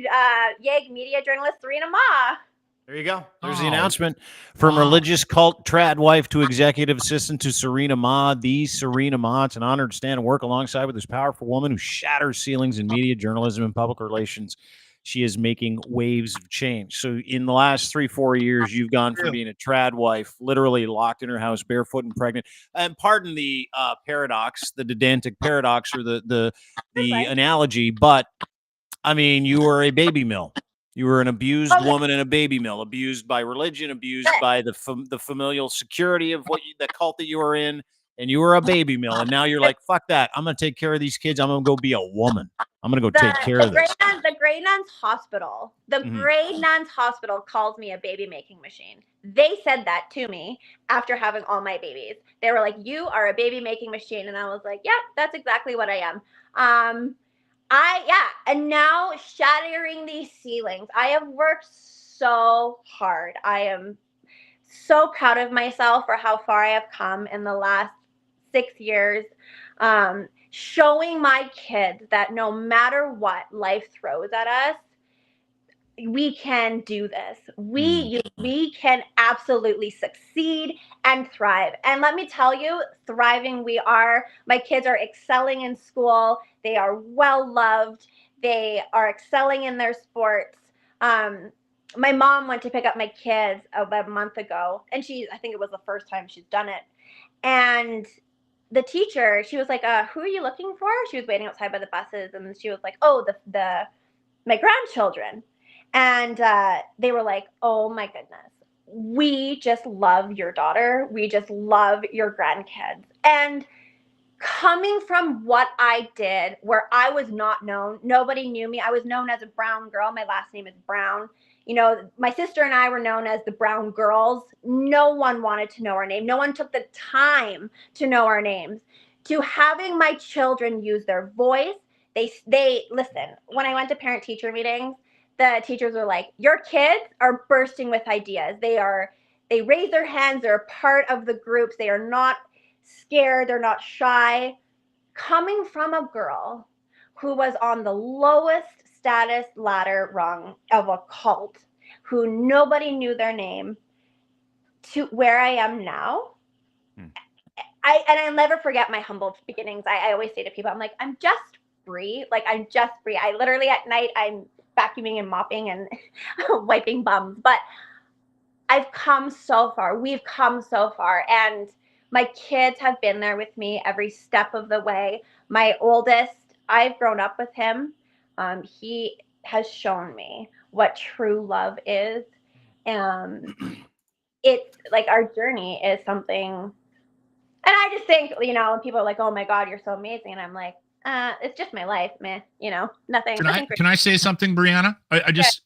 YEG media journalist Breanna Brown. There you go. There's the announcement. From religious cult trad wife to executive assistant to Serena Ma. The Serena Ma. It's an honor to stand and work alongside with this powerful woman who shatters ceilings in media, journalism, and public relations. She is making waves of change. So in the last 3-4 years, you've gone from being a trad wife, literally locked in her house, barefoot and pregnant. And pardon the paradox, the Didantic paradox, or the analogy, but I mean, you were a baby mill. You were an abused woman in a baby mill, abused by religion, abused by the familial security of the cult that you were in, and you were a baby mill. And now you're like, fuck that. I'm going to take care of these kids. I'm going to go be a woman. I'm going to go take care of this. The Grey Nuns Hospital, Grey Nuns Hospital calls me a baby making machine. They said that to me after having all my babies. They were like, you are a baby making machine. And I was like, yeah, that's exactly what I am. And now shattering these ceilings. I have worked so hard. I am so proud of myself for how far I have come in the last 6 years. Showing my kids that no matter what life throws at us, we can do this. We can absolutely succeed and thrive. And let me tell you, thriving we are. My kids are excelling in school. They are well loved. They are excelling in their sports. My mom went to pick up my kids about a month ago, and I think it was the first time she's done it. And the teacher, she was like, "Who are you looking for?" She was waiting outside by the buses, and she was like, "Oh, my grandchildren." And they were like, "Oh my goodness, we just love your daughter. We just love your grandkids." And coming from what I did, where I was not known, nobody knew me. I was known as a brown girl. My last name is Brown. My sister and I were known as the Brown Girls. No one wanted to know our name. No one took the time to know our names. To having my children use their voice, they listen. When I went to parent-teacher meetings, the teachers were like, "Your kids are bursting with ideas. They raise their hands. They're a part of the groups. They are not scared. They're not shy." Coming from a girl who was on the lowest status ladder rung of a cult, who nobody knew their name, to where I am now. I'll never forget my humble beginnings. I always say to people, I'm like, I'm just Bree. Like, I'm just Bree. I literally at night, I'm vacuuming and mopping and wiping bums. But I've come so far. We've come so far. And my kids have been there with me every step of the way. My oldest, I've grown up with him. He has shown me what true love is. It's like our journey is something. And I just think, people are like, "Oh my God, you're so amazing." And I'm like, it's just my life, man. Nothing. Can I say something, Breanna? I just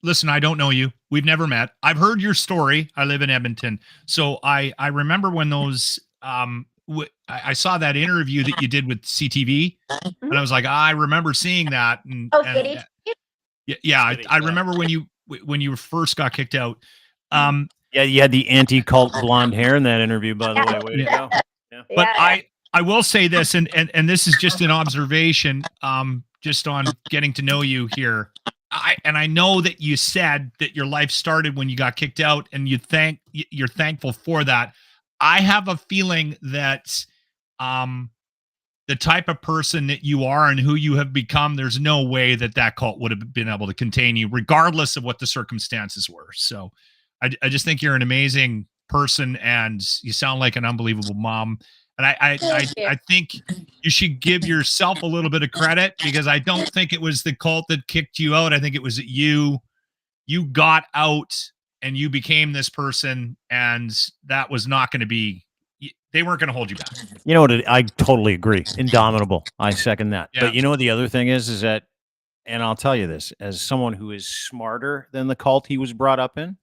listen. I don't know you. We've never met. I've heard your story. I live in Edmonton, so I remember when those I saw that interview that you did with CTV, and I was like, I remember seeing that. And I remember when you first got kicked out. Yeah, you had the anti-cult blonde hair in that interview, by the way. Way to go. Yeah. But I will say this, and this is just an observation, just on getting to know you here. I know that you said that your life started when you got kicked out, and you're thankful for that. I have a feeling that the type of person that you are and who you have become, there's no way that cult would have been able to contain you, regardless of what the circumstances were. So I just think you're an amazing person, and you sound like an unbelievable mom. And I think you should give yourself a little bit of credit, because I don't think it was the cult that kicked you out. I think it was that you got out and you became this person, and that was not going to be, they weren't going to hold you back. You know what? I totally agree. Indomitable. I second that. Yeah. But you know what the other thing is that, and I'll tell you this, as someone who is smarter than the cult he was brought up in,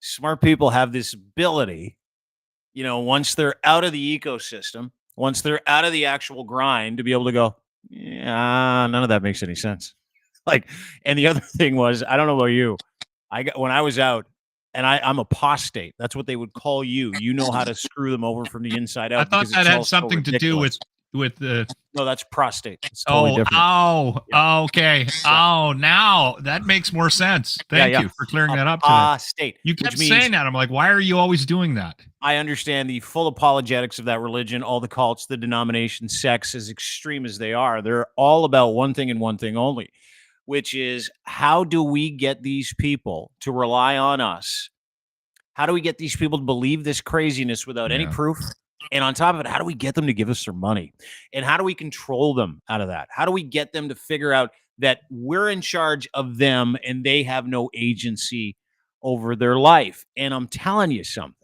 smart people have this ability, once they're out of the ecosystem, once they're out of the actual grind, to be able to go, yeah, none of that makes any sense. And the other thing was, I don't know about you, when I was out, and I'm apostate. That's what they would call you. You know how to screw them over from the inside out. I thought that had something to do with the. No, that's prostate. It's totally different. Okay. So, now that makes more sense. Thank you for clearing that up. Prostate. You kept saying that. I'm like, why are you always doing that? I understand the full apologetics of that religion, all the cults, the denominations, sects, as extreme as they are. They're all about one thing and one thing only, which is, how do we get these people to rely on us? How do we get these people to believe this craziness without any proof? And on top of it, how do we get them to give us their money? And how do we control them out of that? How do we get them to figure out that we're in charge of them and they have no agency over their life? And I'm telling you something,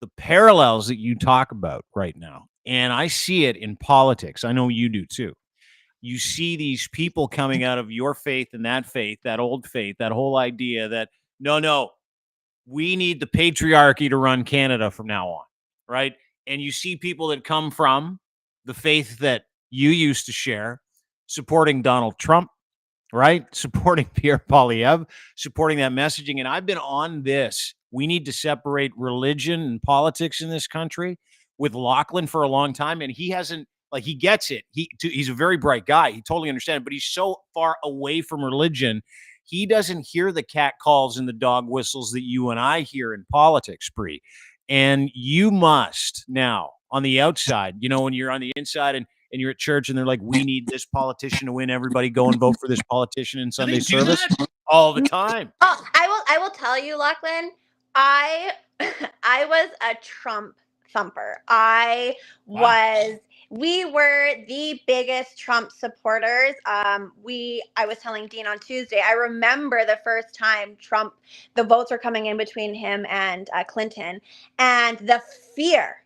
the parallels that you talk about right now, and I see it in politics. I know you do too. You see these people coming out of your faith, that old faith, that whole idea that, no, we need the patriarchy to run Canada from now on, right? And you see people that come from the faith that you used to share, supporting Donald Trump, right? Supporting Pierre Poilievre, supporting that messaging. And I've been on this. We need to separate religion and politics in this country with Lachlan for a long time. And he hasn't, like, he gets it. He's a very bright guy. He totally understands it, but he's so far away from religion. He doesn't hear the cat calls and the dog whistles that you and I hear in politics, Bree. And you must now on the outside, you know, when you're on the inside and you're at church and they're like, we need this politician to win. Everybody go and vote for this politician in Sunday service all the time. Oh, I will tell you, Lachlan, I was a Trump thumper. We were the biggest Trump supporters. I was telling Dean on Tuesday, I remember the first time the votes were coming in between him and Clinton, and the fear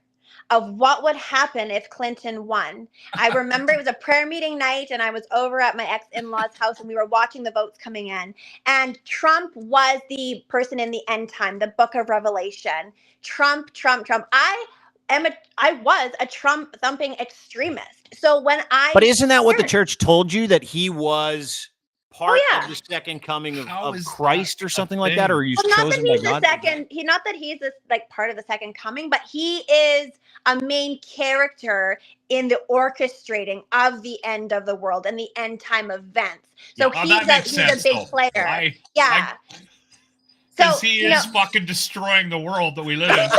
of what would happen if Clinton won. I remember it was a prayer meeting night and I was over at my ex-in-law's house and we were watching the votes coming in, and Trump was the person in the end time, the book of Revelation. Trump. I was a Trump thumping extremist. So but isn't that what the church told you, that he was part of the second coming of Christ or something like that? Or are you chosen by God? Not that he's this like part of the second coming, but he is a main character in the orchestrating of the end of the world and the end time events. So he's a big player. Because he is fucking destroying the world that we live in.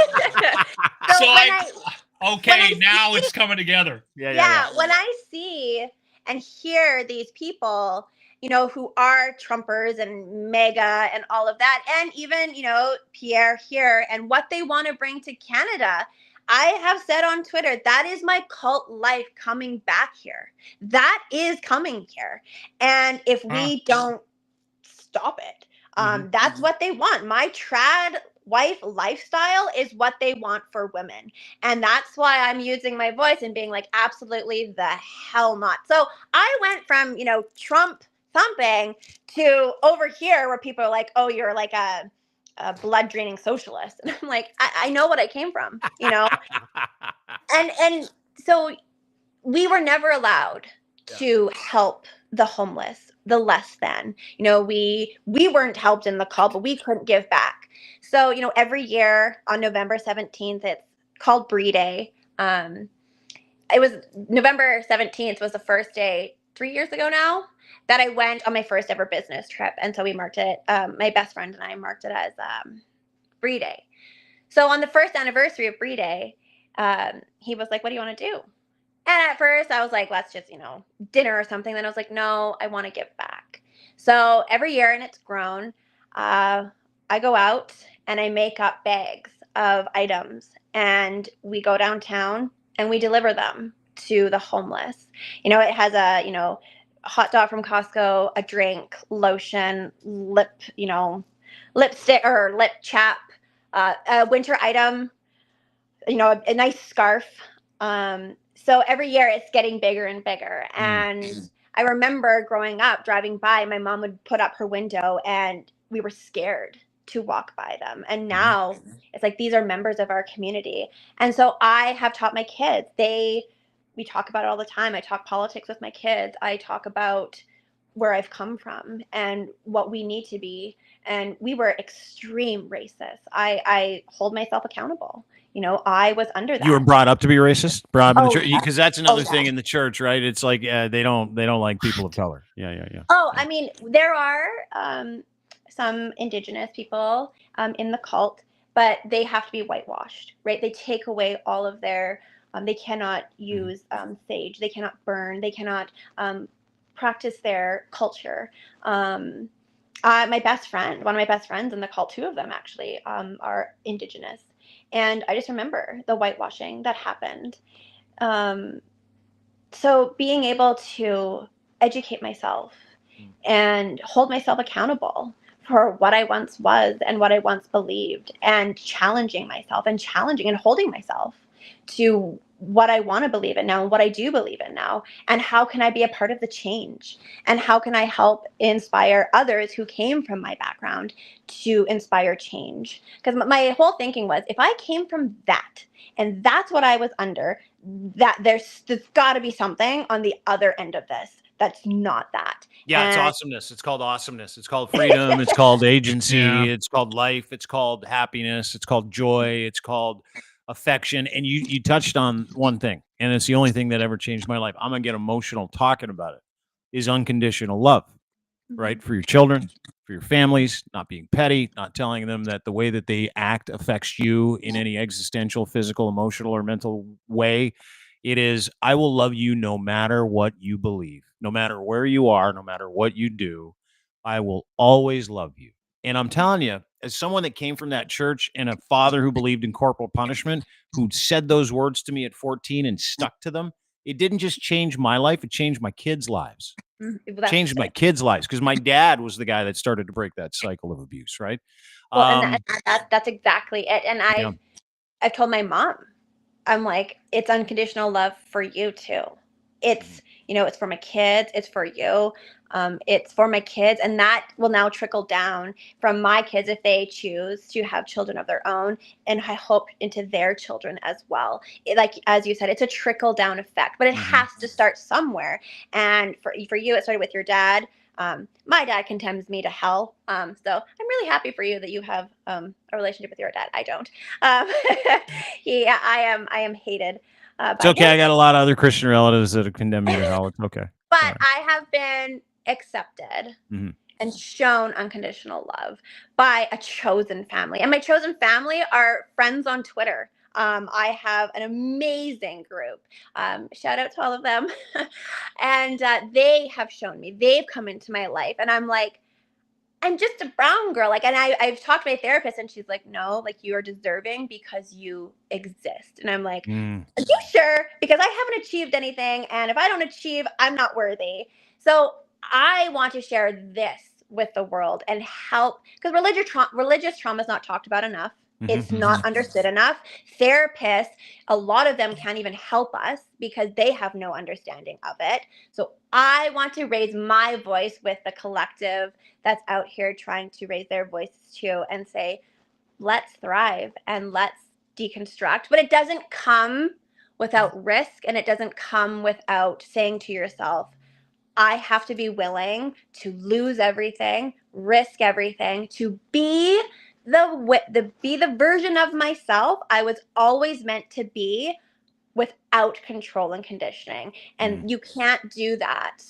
Now it's coming together. Yeah. When I see and hear these people, you know, who are Trumpers and MAGA and all of that, and even, you know, Pierre here and what they want to bring to Canada, I have said on Twitter, that is my cult life coming back here. That is coming here. And if we don't stop it, that's what they want. My trad wife lifestyle is what they want for women. And that's why I'm using my voice and being like, absolutely the hell not. So I went from, you know, Trump thumping to over here where people are like, oh, you're like a blood draining socialist. And I'm like, I know what I came from, you know? and so we were never allowed to help the homeless, the less than, you know, we weren't helped in the call, but we couldn't give back. So, you know, every year on November 17th, it's called Bree Day. It was November 17th was the first day 3 years ago now that I went on my first ever business trip. And so we marked it, my best friend and I marked it as Bree Day. So on the first anniversary of Bree Day, he was like, what do you want to do? And at first I was like, let's just, you know, dinner or something. Then I was like, no, I want to give back. So every year, and it's grown, I go out and I make up bags of items and we go downtown and we deliver them to the homeless. You know, it has a, you know, hot dog from Costco, a drink, lotion, lipstick or lip chap, a winter item, you know, a nice scarf. So every year it's getting bigger and bigger. And I remember growing up, driving by, my mom would put up her window and we were scared to walk by them. And now it's like, these are members of our community. And so I have taught my kids, we talk about it all the time. I talk politics with my kids. I talk about where I've come from and what we need to be. And we were extreme racists. I hold myself accountable. You know, I was under that. You were brought up to be racist, because that's another thing in the church, right? It's like they don't like people of color. Yeah. Oh, I mean, there are some indigenous people in the cult, but they have to be whitewashed, right? They take away all of their. They cannot use sage. They cannot burn. They cannot practice their culture. My best friend, one of my best friends in the cult, two of them actually are indigenous. And I just remember the whitewashing that happened. So being able to educate myself and hold myself accountable for what I once was and what I once believed, and challenging myself and holding myself to what I want to believe in now and what I do believe in now, and how can I be a part of the change, and how can I help inspire others who came from my background to inspire change. Because my whole thinking was, if I came from that and that's what I was under, that there's got to be something on the other end of this that's not that. Yeah, it's awesomeness. It's called awesomeness. It's called freedom. It's called agency. Yeah. It's called life. It's called happiness. It's called joy. It's called affection. And you touched on one thing, and it's the only thing that ever changed my life. I'm gonna get emotional talking about it. Is unconditional love, right? For your children, for your families, not being petty, not telling them that the way that they act affects you in any existential, physical, emotional, or mental way. It is, I will love you no matter what you believe, no matter where you are, no matter what you do. I will always love you. And I'm telling you, as someone that came from that church and a father who believed in corporal punishment, who said those words to me at 14 and stuck to them, it didn't just change my life, it changed my kids' lives. Changed my kids' lives, because my dad was the guy that started to break that cycle of abuse, right? Well, and that's exactly it. And I've told my mom, I'm like, it's unconditional love for you too. It's, it's for my kids. It's for you. It's for my kids. And that will now trickle down from my kids if they choose to have children of their own. And I hope into their children as well. Like, as you said, it's a trickle down effect, but it has to start somewhere. And for you, it started with your dad. My dad condemns me to hell. So I'm really happy for you that you have a relationship with your dad. I don't. I am hated. It's okay. I got a lot of other Christian relatives that have condemned me to hell. It's okay. But I have been accepted and shown unconditional love by a chosen family. And my chosen family are friends on Twitter. I have an amazing group. Shout out to all of them. And they have shown me, they've come into my life. And I'm like, I'm just a brown girl. Like, and I've talked to my therapist and she's like, no, like, you are deserving because you exist. And I'm like, are you sure? Because I haven't achieved anything. And if I don't achieve, I'm not worthy. So I want to share this with the world and help, because religious trauma is not talked about enough. It's not understood enough. Therapists, a lot of them can't even help us because they have no understanding of it. So I want to raise my voice with the collective that's out here trying to raise their voices too and say, let's thrive and let's deconstruct. But it doesn't come without risk, and it doesn't come without saying to yourself, I have to be willing to lose everything, risk everything, to be the version of myself I was always meant to be, without control and conditioning. And you can't do that.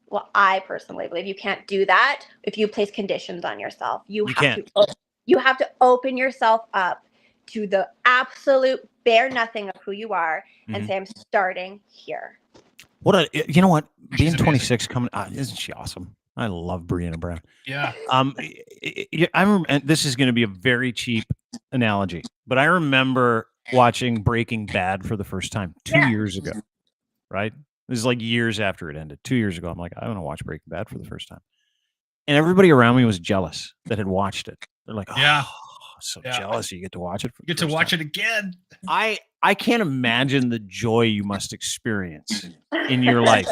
Well, I personally believe you can't do that if you place conditions on yourself. You have to open yourself up to the absolute bare nothing of who you are and say, I'm starting here. You know what? Being 26 coming, isn't she awesome? I love Breanna Brown. Yeah. I remember, and this is going to be a very cheap analogy, but I remember watching Breaking Bad for the first time 2 years ago, right? This is like years after it ended. 2 years ago, I'm like, I want to watch Breaking Bad for the first time. And everybody around me was jealous that had watched it. They're like, jealous you get to watch it. You get to watch it again. I can't imagine the joy you must experience in your life,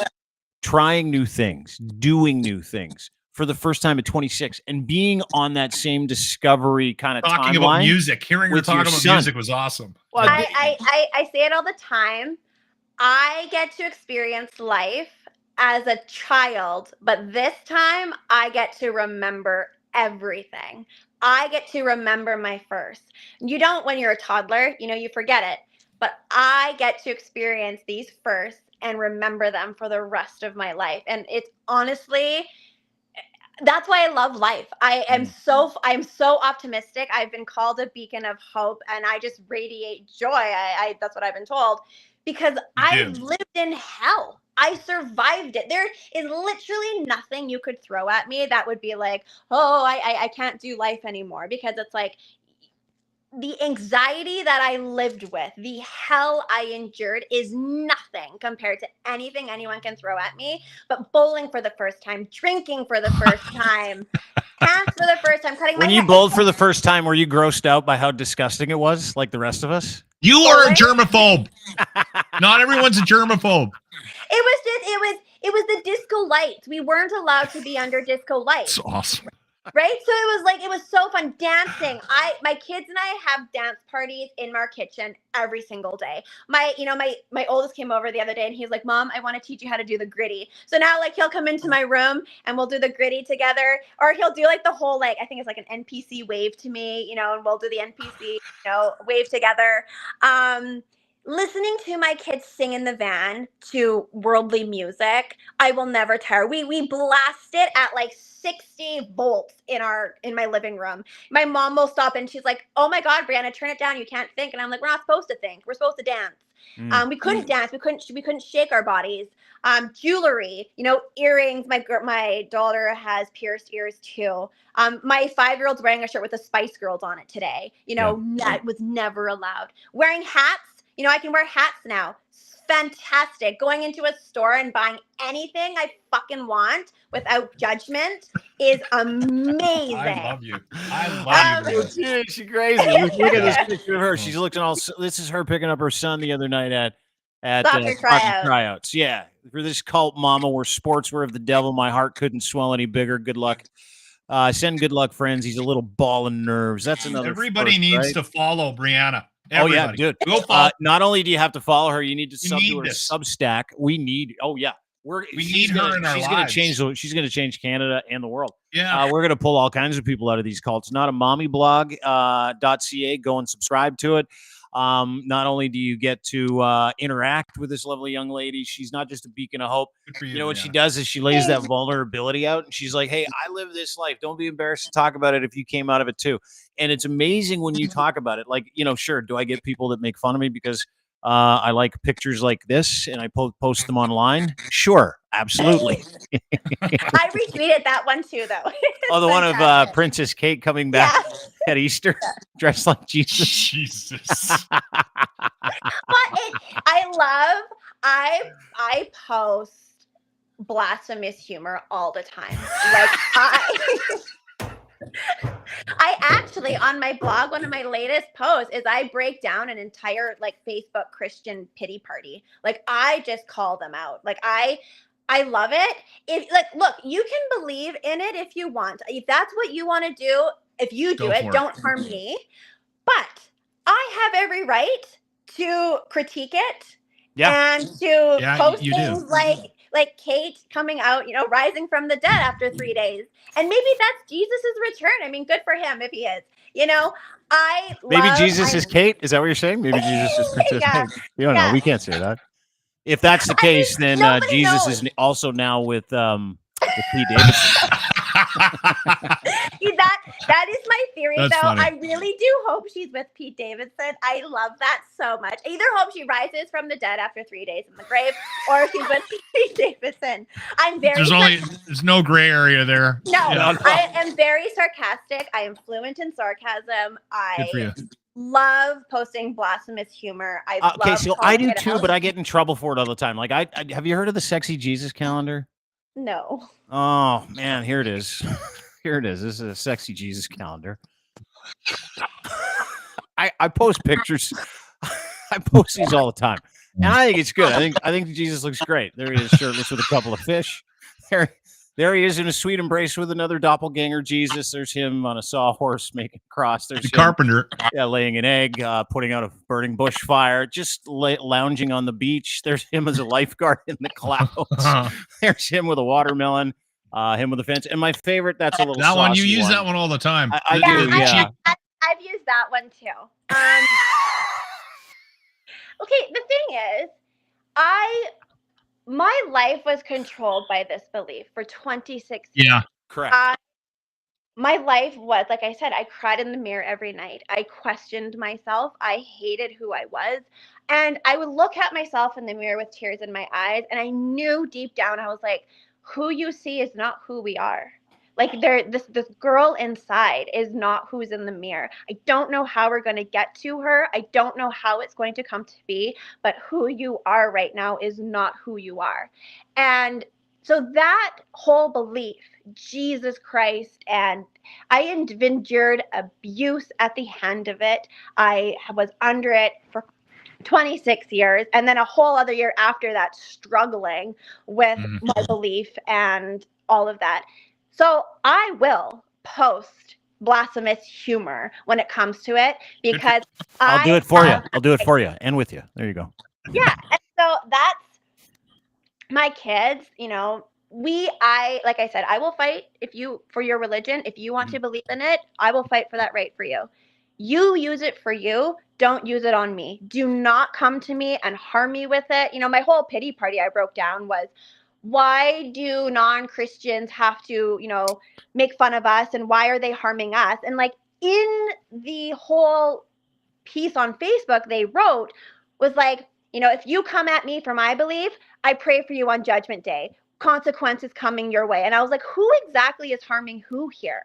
trying new things, doing new things for the first time at 26, and being on that same discovery kind of talking timeline about music. Hearing her talk about son. music was awesome. Well, I say it all the time. I get to experience life as a child, but this time I get to remember everything. I get to remember my first. You don't when you're a toddler, you forget it. But I get to experience these firsts and remember them for the rest of my life. And it's honestly, that's why I love life. I'm so optimistic. I've been called a beacon of hope, and I just radiate joy. That's what I've been told, because I've lived in hell. I survived it. There is literally nothing you could throw at me that would be like, oh, I can't do life anymore, because it's like, the anxiety that I lived with, the hell I endured is nothing compared to anything anyone can throw at me. But bowling for the first time, drinking for the first time, pants for the first time, cutting when my you hair. bowled for the first time, were you grossed out by how disgusting it was, like the rest of us? You are a germaphobe. Not everyone's a germaphobe. It was the disco lights. We weren't allowed to be under disco lights. That's awesome. Right? So it was so fun dancing. My kids and I have dance parties in our kitchen every single day. My oldest came over the other day and he's like, Mom, I want to teach you how to do the gritty. So now like he'll come into my room and we'll do the gritty together, or he'll do like the whole, like, I think it's like an NPC wave to me, and we'll do the NPC, wave together. Listening to my kids sing in the van to worldly music, I will never tire. We blast it at like 60 volts in my living room. My mom will stop and she's like, "Oh my God, Breanna, turn it down. You can't think." And I'm like, "We're not supposed to think. We're supposed to dance." We couldn't dance. We couldn't shake our bodies. Jewelry, earrings. My daughter has pierced ears too. My 5-year-old's wearing a shirt with the Spice Girls on it today. That was never allowed. Wearing hats. I can wear hats now. Fantastic. Going into a store and buying anything I fucking want without judgment is amazing. I love you. I love you. She's crazy. Look at this picture of her. She's looking all. This is her picking up her son the other night at soccer tryouts. Yeah, for this cult mama where sports were of the devil. My heart couldn't swell any bigger. Good luck. Send good luck, friends. He's a little ball of nerves. That's another. Everybody needs to follow Breanna. Everybody. Oh yeah, dude. Go follow. Not only do you have to follow her, you need to sub to her Substack. We need. Oh yeah, we need her in our lives. She's gonna change Canada and the world. Yeah, we're gonna pull all kinds of people out of these cults. Not a mommy blog .ca. Go and subscribe to it. Not only do you get to interact with this lovely young lady, she's not just a beacon of hope. What she does is she lays that vulnerability out, and she's like, "Hey, I live this life. Don't be embarrassed to talk about it if you came out of it too." And it's amazing when you talk about it. Like, sure, do I get people that make fun of me because I like pictures like this and I post them online? Sure, absolutely. I retweeted that one too, though. Oh, the one of Princess Kate coming back at Easter, dressed like Jesus. Jesus. I post blasphemous humor all the time. Like I actually, on my blog, one of my latest posts is I break down an entire like Facebook Christian pity party. Like I just call them out. Like I love it. Look, you can believe in it if you want. If that's what you want to do, if you do it, don't harm me. But I have every right to critique it and to post things like Kate coming out, rising from the dead after 3 days. And maybe that's Jesus's return. I mean, good for him if he is. Maybe Jesus is Kate. Is that what you're saying? Maybe Jesus is Princess Kate. You don't know. We can't say that. If that's the case, then Jesus is also now with Pete Davidson. that is my theory, That's though. funny. I really do hope she's with Pete Davidson. I love that so much. I either hope she rises from the dead after 3 days in the grave, or she's with Pete Davidson. There's no gray area there. No, I am very sarcastic. I am fluent in sarcasm. Good for you. Love posting blasphemous humor. I do too, but I get in trouble for it all the time. Like, I have you heard of the Sexy Jesus calendar? No. Oh man, here it is. Here it is. This is a Sexy Jesus calendar. I post pictures. I post these all the time, and I think it's good. I think Jesus looks great. There he is, shirtless with a couple of fish. There he is in a sweet embrace with another doppelganger Jesus. There's him on a sawhorse making a cross. There's the carpenter. Laying an egg, putting out a burning bush fire, just lounging on the beach. There's him as a lifeguard in the clouds. There's him with a watermelon, him with a fence. And my favorite, that's a little that one. You saucy use that one all the time. I do, yeah. I've used that one too. Okay, the thing is, my life was controlled by this belief for 26 years. Yeah, correct. My life was, like I said, I cried in the mirror every night. I questioned myself. I hated who I was. And I would look at myself in the mirror with tears in my eyes. And I knew deep down, I was like, who you see is not who we are. Like this girl inside is not who's in the mirror. I don't know how we're going to get to her. I don't know how it's going to come to be, but who you are right now is not who you are. And so that whole belief, Jesus Christ, and I endured abuse at the hand of it. I was under it for 26 years, and then a whole other year after that struggling with my belief and all of that. So I will post blasphemous humor when it comes to it, because I'll do it for you. I'll do it for you and with you. There you go. Yeah. And so that's my kids, you know, like I said, I will fight for your religion. If you want to believe in it, I will fight for that right for you. You use it for you. Don't use it on me. Do not come to me and harm me with it. You know, my whole pity party I broke down was, why do non-Christians have to, you know, make fun of us, and why are they harming us? And like in the whole piece on Facebook they wrote was like, you know, if you come at me for my belief, I pray for you on Judgment Day. Consequences coming your way. And I was like, who exactly is harming who here?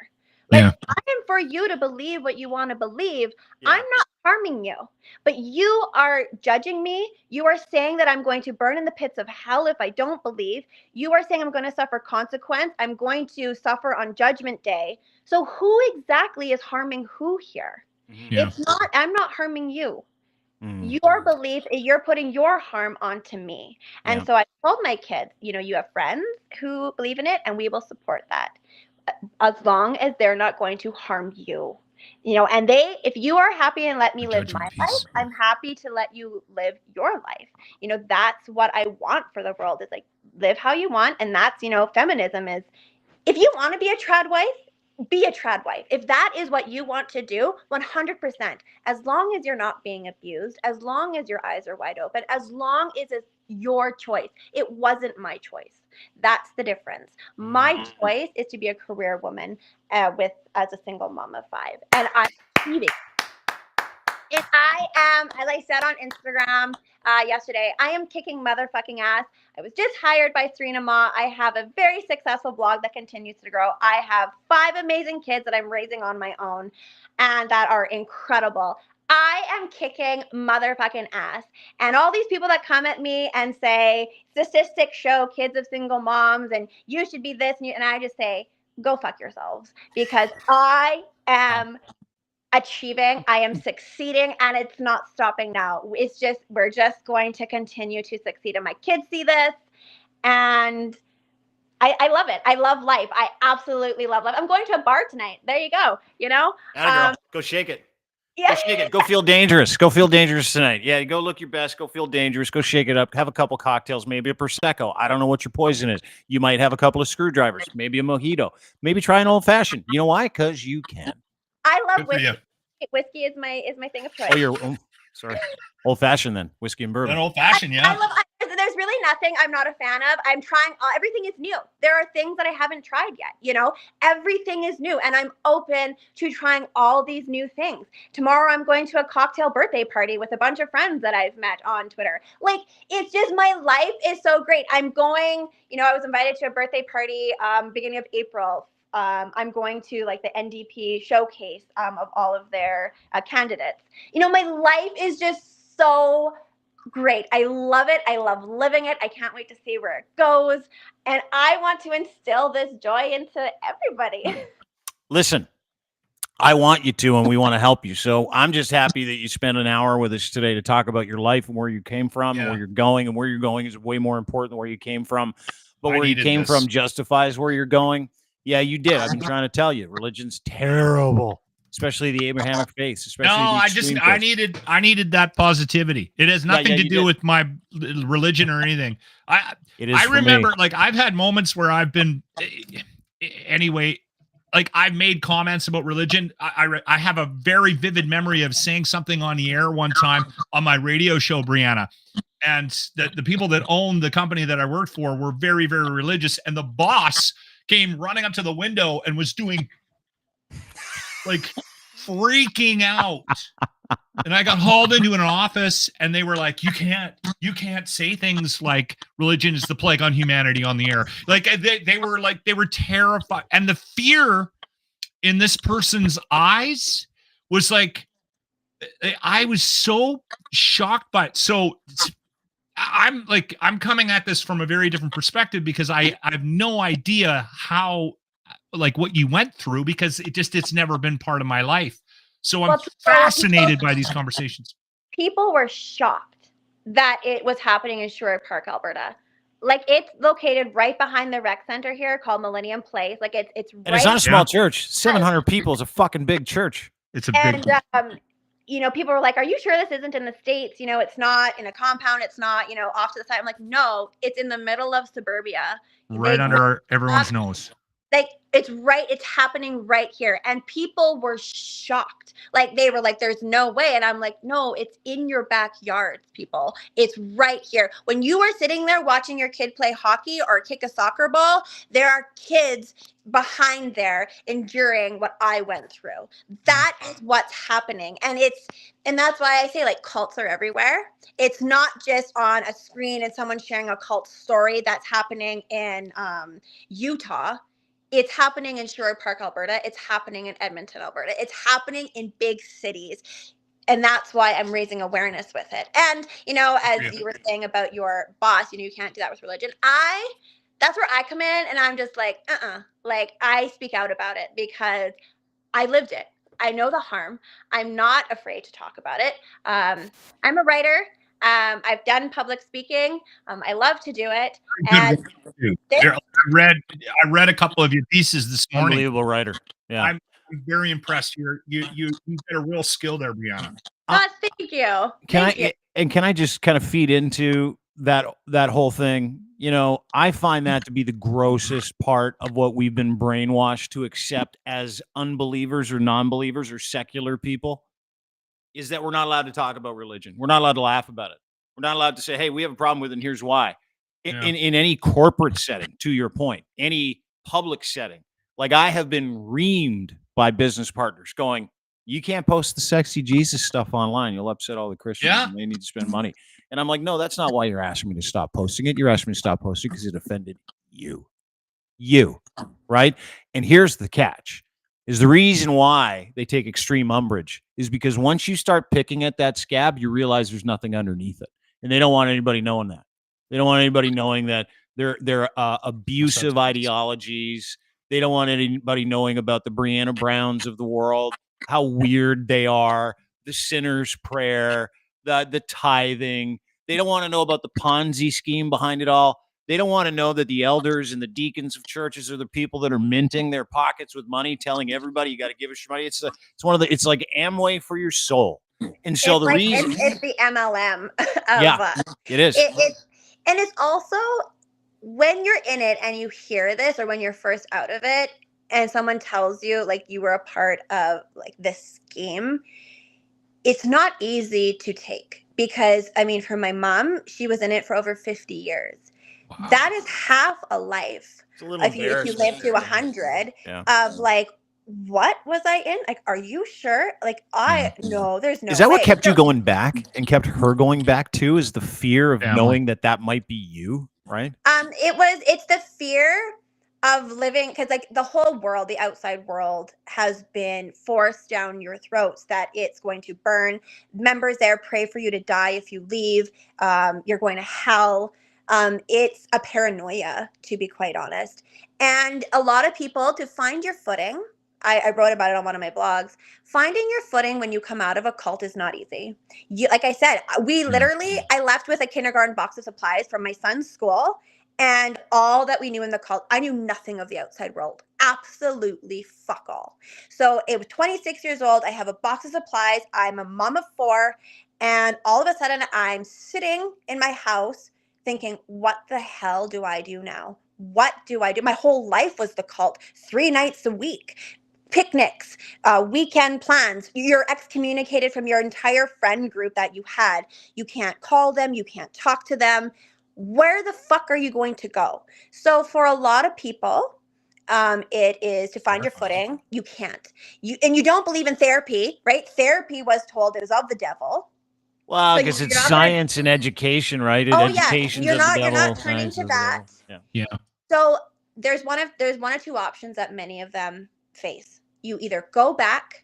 Like, I am for you to believe what you want to believe. Yeah. I'm not harming you, but you are judging me. You are saying that I'm going to burn in the pits of hell if I don't believe. You are saying I'm going to suffer consequence. I'm going to suffer on Judgment Day. So who exactly is harming who here? Yeah. It's not, I'm not harming you. Your belief, you're putting your harm onto me. And so I told my kids, you know, you have friends who believe in it, and we will support that as long as they're not going to harm you. You know, and if you are happy and let me live my life, I'm happy to let you live your life. You know, that's what I want for the world, is like, live how you want. And that's, you know, feminism is, if you want to be a trad wife, be a trad wife. If that is what you want to do, 100%, as long as you're not being abused, as long as your eyes are wide open, as long as it's your choice. It wasn't my choice. That's the difference. My choice is to be a career woman as a single mom of 5. And I'm cheating. And I am, as I said on Instagram yesterday, I am kicking motherfucking ass. I was just hired by Serena Ma. I have a very successful blog that continues to grow. I have 5 amazing kids that I'm raising on my own and that are incredible. I am kicking motherfucking ass. And all these people that come at me and say, statistics show kids of single moms and you should be this, and I just say, go fuck yourselves, because I am achieving, I am succeeding, and it's not stopping now. It's just, we're just going to continue to succeed, and my kids see this, and I love it. I love life. I absolutely love life. I'm going to a bar tonight. There you go. You know, girl, go shake it. Yeah. Go shake it. Go feel dangerous. Go feel dangerous tonight. Yeah, go look your best. Go feel dangerous. Go shake it up. Have a couple cocktails, maybe a Prosecco. I don't know what your poison is. You might have a couple of screwdrivers, maybe a mojito. Maybe try an old fashioned. You know why? Because you can. I love whiskey. Whiskey is my thing of choice. Oh, sorry. Old fashioned then. Whiskey and bourbon. An old fashioned, yeah. There's really nothing I'm not a fan of. I'm trying, everything is new. There are things that I haven't tried yet, you know? Everything is new, and I'm open to trying all these new things. Tomorrow I'm going to a cocktail birthday party with a bunch of friends that I've met on Twitter. Like, it's just, my life is so great. I'm going, you know, I was invited to a birthday party beginning of April. I'm going to like the NDP showcase of all of their candidates. You know, my life is just so great. I love it. I love living it. I can't wait to see where it goes. And I want to instill this joy into everybody. Listen, I want you to, and we want to help you. So I'm just happy that you spent an hour with us today to talk about your life and where you came from and where you're going. And where you're going is way more important than where you came from. But where you came from justifies where you're going. Yeah, you did. I've been trying to tell you, religion's terrible. Especially the Abrahamic faith. Especially I needed that positivity. It has nothing to do with my religion or anything. I remember, like, I've had moments where I've been, anyway, like, I've made comments about religion. I have a very vivid memory of saying something on the air one time on my radio show, Breana. And the people that owned the company that I worked for were very, very religious. And the boss came running up to the window and was doing, like, freaking out And I got hauled into an office, and they were like, you can't say things like religion is the plague on humanity on the air. Like they were terrified. And the fear in this person's eyes was like, I was so shocked by it. So I'm coming at this from a very different perspective, because I have no idea how, like, what you went through, because it's never been part of my life. So I'm fascinated by these conversations. People were shocked that it was happening in Sherwood Park, Alberta. Like, it's located right behind the rec center here called Millennium Place. Like, it's right. And it's not a small church. 700 people is a fucking big church. It's a big one. You know, people were like, are you sure this isn't in the States? You know, it's not in a compound. It's not, you know, off to the side. I'm like, no, it's in the middle of suburbia. Right under everyone's nose. Like, it's happening right here. And people were shocked. Like, they were like, there's no way. And I'm like, no, it's in your backyards, people. It's right here. When you are sitting there watching your kid play hockey or kick a soccer ball, there are kids behind there enduring what I went through. That is what's happening. And that's why I say, like, cults are everywhere. It's not just on a screen and someone sharing a cult story that's happening in Utah. It's happening in Sherwood Park, Alberta. It's happening in Edmonton, Alberta. It's happening in big cities. And that's why I'm raising awareness with it. And, you know, as you were saying about your boss, you know, you can't do that with religion. That's where I come in, and I'm just like, like, I speak out about it because I lived it. I know the harm. I'm not afraid to talk about it. I'm a writer. I've done public speaking. I love to do it. And I read a couple of your pieces this morning. Unbelievable writer. Yeah, I'm very impressed. You've got a real skill there, Breanna. Thank you. Can I just kind of feed into that whole thing? You know, I find that to be the grossest part of what we've been brainwashed to accept as unbelievers or non-believers or secular people, is that we're not allowed to talk about religion. We're not allowed to laugh about it. We're not allowed to say, hey, we have a problem with it, and here's why. In any corporate setting, to your point, any public setting, like, I have been reamed by business partners going, you can't post the sexy Jesus stuff online. You'll upset all the Christians. And they need to spend money. And I'm like, no, that's not why you're asking me to stop posting it. You're asking me to stop posting because it offended you, right? And here's the catch, is the reason why they take extreme umbrage is because once you start picking at that scab, you realize there's nothing underneath it. And they don't want anybody knowing that. They don't want anybody knowing that they're abusive ideologies. They don't want anybody knowing about the Breanna Browns of the world, how weird they are, the sinner's prayer, the tithing. They don't want to know about the Ponzi scheme behind it all. They don't want to know that the elders and the deacons of churches are the people that are minting their pockets with money, telling everybody you got to give us your money. It's like Amway for your soul. And so it's the MLM. It is. And it's also, when you're in it and you hear this, or when you're first out of it and someone tells you, like, you were a part of, like, this scheme, it's not easy to take, because, I mean, for my mom, she was in it for over 50 years. Wow. That is half a life. It's a little if you live to 100 of, like, what was I in? Like, are you sure? Like, no, there's no. Is that what kept you going back and kept her going back too? Is the fear of knowing that might be you, right? It's the fear of living, because, like, the whole world, the outside world, has been forced down your throats that it's going to burn. Members there pray for you to die if you leave. You're going to hell. It's a paranoia, to be quite honest. And a lot of people, to find your footing, I wrote about it on one of my blogs. Finding your footing when you come out of a cult is not easy. Like I said, I left with a kindergarten box of supplies from my son's school, and all that we knew in the cult, I knew nothing of the outside world. Absolutely fuck all. So it was 26 years old. I have a box of supplies. I'm a mom of 4. And all of a sudden I'm sitting in my house thinking, what the hell do I do now? What do I do? My whole life was the cult. 3 nights a week. Picnics, weekend plans. You're excommunicated from your entire friend group that you had. You can't call them. You can't talk to them. Where the fuck are you going to go? So for a lot of people, It is to find your footing. You can't. You don't believe in therapy, right? Therapy was told it was of the devil. Well, because it's science and education, right? Education. You're not turning to that. Yeah. So there's one of two options that many of them face. You either go back,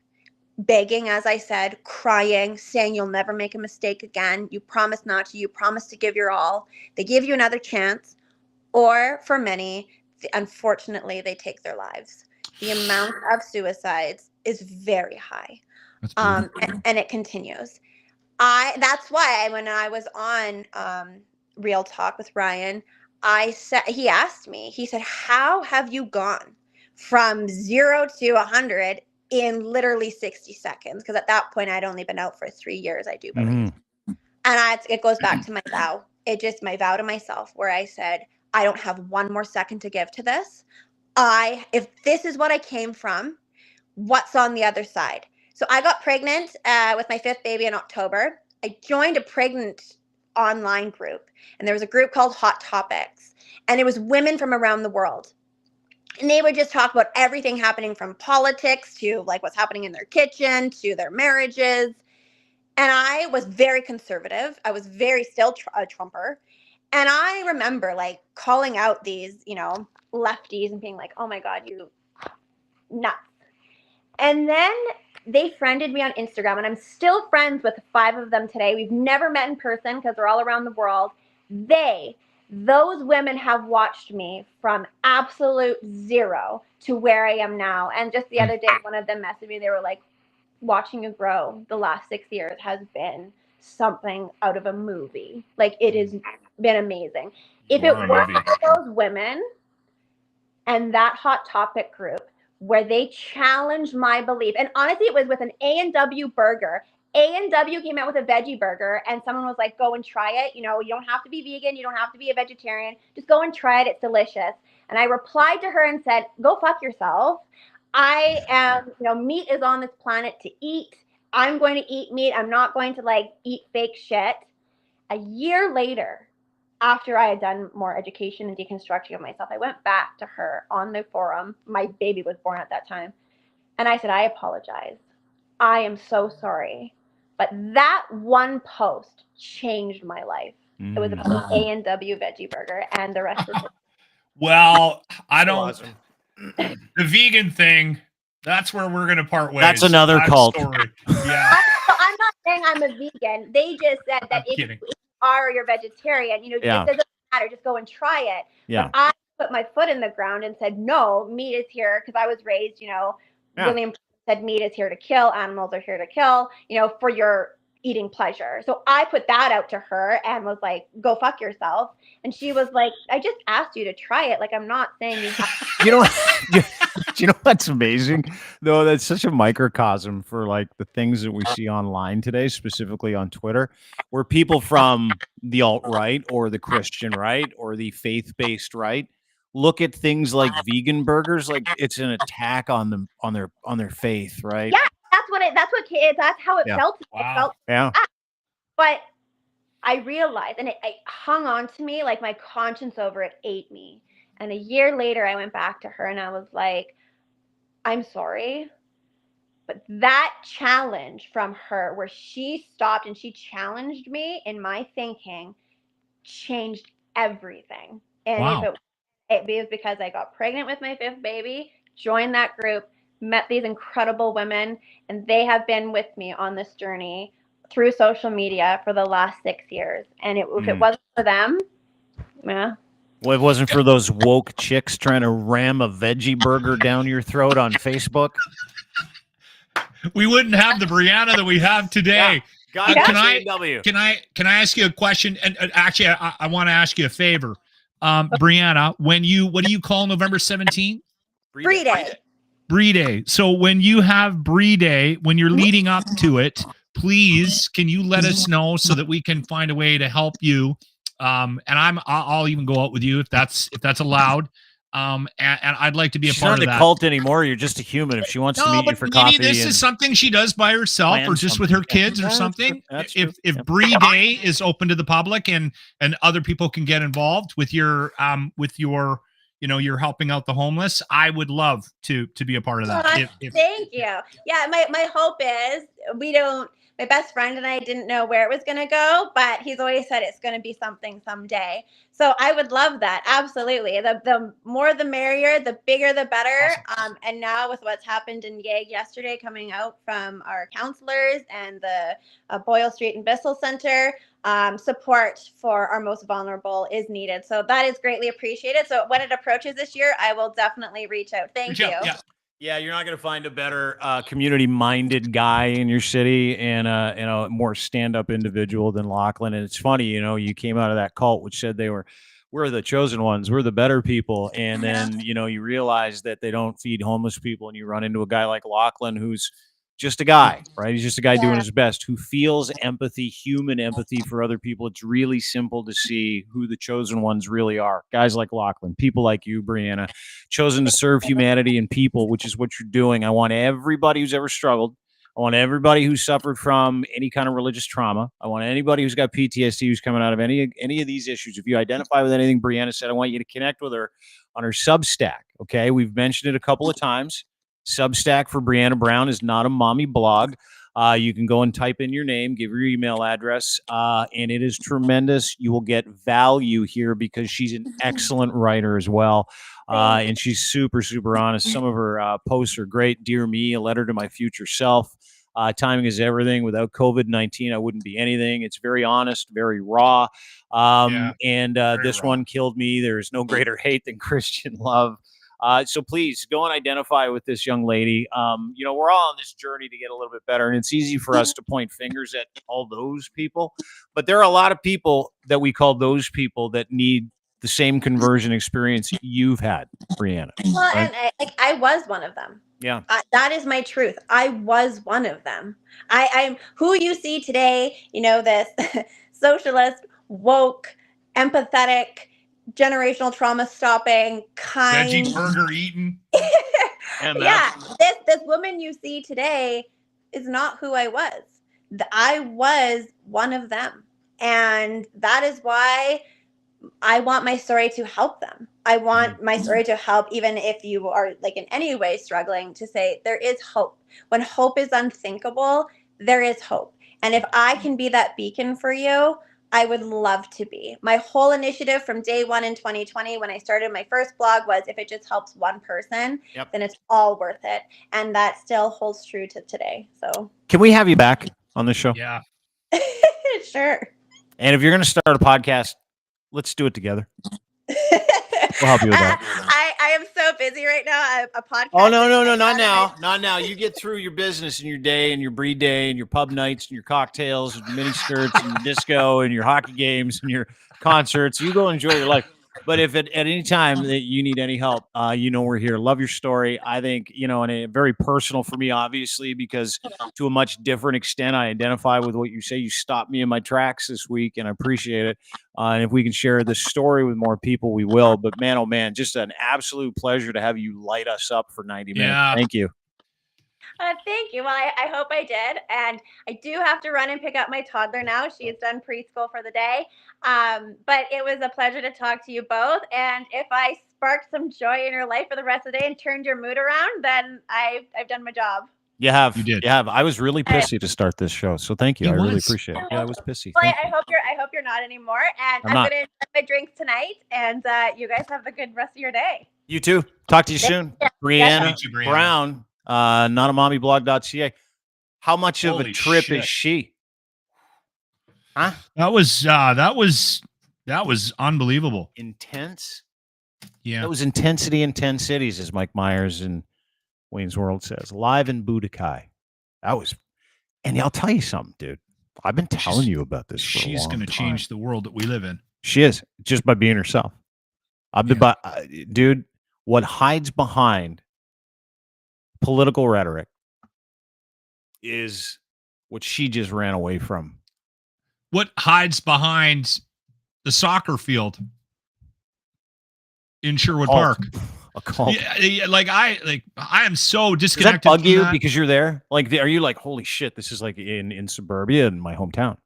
begging, as I said, crying, saying you'll never make a mistake again. You promise not to. You promise to give your all. They give you another chance. Or for many, unfortunately, they take their lives. The amount of suicides is very high. And it continues. That's why when I was on Real Talk with Ryan, he asked me, he said, how have you gone from 0 to 100 in literally 60 seconds? Because at that point, I'd only been out for 3 years, I do believe. And it goes back to my vow. My vow to myself, where I said, I don't have one more second to give to this. If this is what I came from, what's on the other side? So I got pregnant with my 5th baby in October. I joined a pregnant online group, and there was a group called Hot Topics, and it was women from around the world. And they would just talk about everything happening from politics to like what's happening in their kitchen to their marriages. And I was very conservative. I was still a Trumper. And I remember like calling out these, lefties and being like, oh my God, you nuts. And then they friended me on Instagram, and I'm still friends with 5 of them today. We've never met in person because they're all around the world. Those women have watched me from absolute 0 to where I am now. And just the other day, one of them messaged me. They were like, watching you grow the last 6 years has been something out of a movie. Like, it has been amazing. If it weren't for those women and that Hot Topic group where they challenged my belief, and honestly, it was with an A&W burger. A&W came out with a veggie burger, and someone was like, go and try it. You don't have to be vegan. You don't have to be a vegetarian. Just go and try it. It's delicious. And I replied to her and said, go fuck yourself. I am, meat is on this planet to eat. I'm going to eat meat. I'm not going to eat fake shit. A year later, after I had done more education and deconstructing of myself, I went back to her on the forum. My baby was born at that time. And I said, I apologize. I am so sorry. But that one post changed my life. It was about A&W veggie burger, and the rest is it. Well, I don't. Awesome. The vegan thing, that's where we're going to part ways. That's another cult. Story. Yeah. I'm not saying I'm a vegan. They just said that if you are or you're vegetarian, it doesn't matter. Just go and try it. Yeah. But I put my foot in the ground and said, no, meat is here, because I was raised, William said meat is here to kill, animals are here to kill, for your eating pleasure. So I put that out to her and was like, go fuck yourself. And she was like, I just asked you to try it. Like, I'm not saying you have to. You know what's amazing though? That's such a microcosm for the things that we see online today, specifically on Twitter, where people from the alt-right or the Christian right or the faith-based right look at things like vegan burgers like it's an attack on them, on their faith, right? Yeah, that's how it felt. Wow. It felt yeah. But I realized, and it hung on to me, like my conscience over it ate me. And a year later, I went back to her and I was like, I'm sorry, but that challenge from her, where she stopped and she challenged me in my thinking, changed everything. And if it was because I got pregnant with my 5th baby, joined that group, met these incredible women, and they have been with me on this journey through social media for the last 6 years. And if it wasn't for them, yeah. Well, it wasn't for those woke chicks trying to ram a veggie burger down your throat on Facebook, we wouldn't have the Breanna that we have today. Yeah. Can I ask you a question? And actually, I want to ask you a favor. Breanna, what do you call November 17th? Bree Day. Bree Day. So when you have Bree Day, when you're leading up to it, please, can you let us know so that we can find a way to help you? And I'll even go out with you if that's allowed. And I'd like to be a part of that. She's not a cult anymore. You're just a human. If she wants to meet you for coffee, maybe this is something she does by herself or just with her kids or something. If Bree Day is open to the public and other people can get involved with your you're helping out the homeless. I would love to be a part of that. Thank you. Yeah, my hope is my best friend and I didn't know where it was going to go, but he's always said it's going to be something someday. So I would love that. Absolutely. The more the merrier, the bigger the better. Awesome. And now with what's happened in Yegg yesterday coming out from our counselors and the Boyle Street and Bissell Center, support for our most vulnerable is needed. So that is greatly appreciated. So when it approaches this year, I will definitely reach out. Thank you. Yeah, you're not going to find a better community-minded guy in your city and a more stand-up individual than Lachlan. And it's funny, you came out of that cult which said we're the chosen ones, we're the better people, and then you realize that they don't feed homeless people, and you run into a guy like Lachlan who's just a guy, right? He's just a guy doing his best, who feels empathy, human empathy for other people. It's really simple to see who the chosen ones really are. Guys like Lachlan, people like you, Breanna, chosen to serve humanity and people, which is what you're doing. I want everybody who's ever struggled. I want everybody who's suffered from any kind of religious trauma. I want anybody who's got PTSD, who's coming out of any of these issues. If you identify with anything Breanna said, I want you to connect with her on her Substack. Okay, we've mentioned it a couple of times. Substack for Breanna Brown is not a mommy blog. You can go and type in your name, give your email address, and it is tremendous. You will get value here because she's an excellent writer as well. And she's super, super honest. Some of her posts are great. Dear me, a letter to my future self. Timing is everything. Without COVID-19, I wouldn't be anything. It's very honest, very raw. This one killed me. There's no greater hate than Christian love. So please go and identify with this young lady. We're all on this journey to get a little bit better, and it's easy for us to point fingers at all those people, but there are a lot of people that we call those people that need the same conversion experience you've had, Breanna. Well, right? And I was one of them. Yeah, that is my truth. I was one of them. I'm who you see today. This socialist, woke, empathetic, generational trauma stopping, kind, veggie burger eating. This woman you see today is not who I was. I was one of them, and that is why I want my story to help them. I want my story to help, even if you are in any way struggling, to say there is hope. When hope is unthinkable, there is hope. And if I can be that beacon for you, I would love to be. My whole initiative from day one in 2020, when I started my first blog, was if it just helps one person, then it's all worth it. And that still holds true to today. So can we have you back on the show? Yeah. Sure. And if you're going to start a podcast, let's do it together. We'll help you with that. I am so busy right now. A podcast. Oh, no, not now. Not now. You get through your business and your day and your breed day and your pub nights and your cocktails and mini skirts and your disco and your hockey games and your concerts. You go enjoy your life. But if at any time that you need any help, we're here. Love your story. I think, and a very personal for me, obviously, because to a much different extent, I identify with what you say. You stopped me in my tracks this week, and I appreciate it. And if we can share this story with more people, we will. But man, oh man, just an absolute pleasure to have you light us up for 90 minutes. Yeah. Thank you. Thank you. Well, I hope I did. And I do have to run and pick up my toddler now. She is done preschool for the day. But it was a pleasure to talk to you both. And if I sparked some joy in your life for the rest of the day and turned your mood around, then I've done my job. You have. You did. You have. I was really pissy to start this show, so thank you. I really appreciate it. Yeah, I was pissy. Well, I hope you're not anymore. And I'm going to enjoy my drinks tonight. And you guys have a good rest of your day. You too. Talk to you soon. Breanna Brown. Notamomyblog.ca. How much of a trip is she? Huh? That was unbelievable. Intense. Yeah. That was intensity in 10 cities, as Mike Myers in Wayne's World says. Live in Budokai. And I'll tell you something, dude. I've been telling you about this for a long time. She's going to change the world that we live in. She is, just by being herself. Dude, what hides behind political rhetoric is what she just ran away from. What hides behind the soccer field in Sherwood Park? A cult. Yeah, I am so disconnected. Does that bug you because you're there? Are you like, holy shit, this is like in suburbia in my hometown?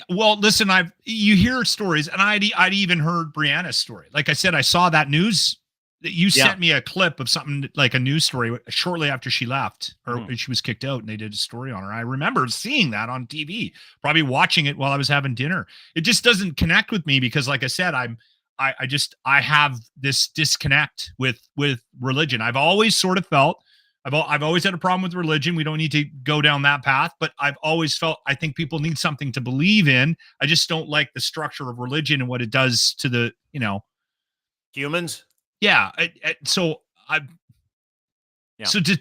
Well, listen, you hear stories, and I'd even heard Brianna's story. Like I said, I saw that news You sent me a clip of something like a news story shortly after she left, or she was kicked out, and they did a story on her. I remember seeing that on TV, probably watching it while I was having dinner. It just doesn't connect with me because, like I said, I have this disconnect with religion. I've always sort of felt I've always had a problem with religion. We don't need to go down that path, but I've always felt I think people need something to believe in. I just don't like the structure of religion and what it does to the humans. Yeah. So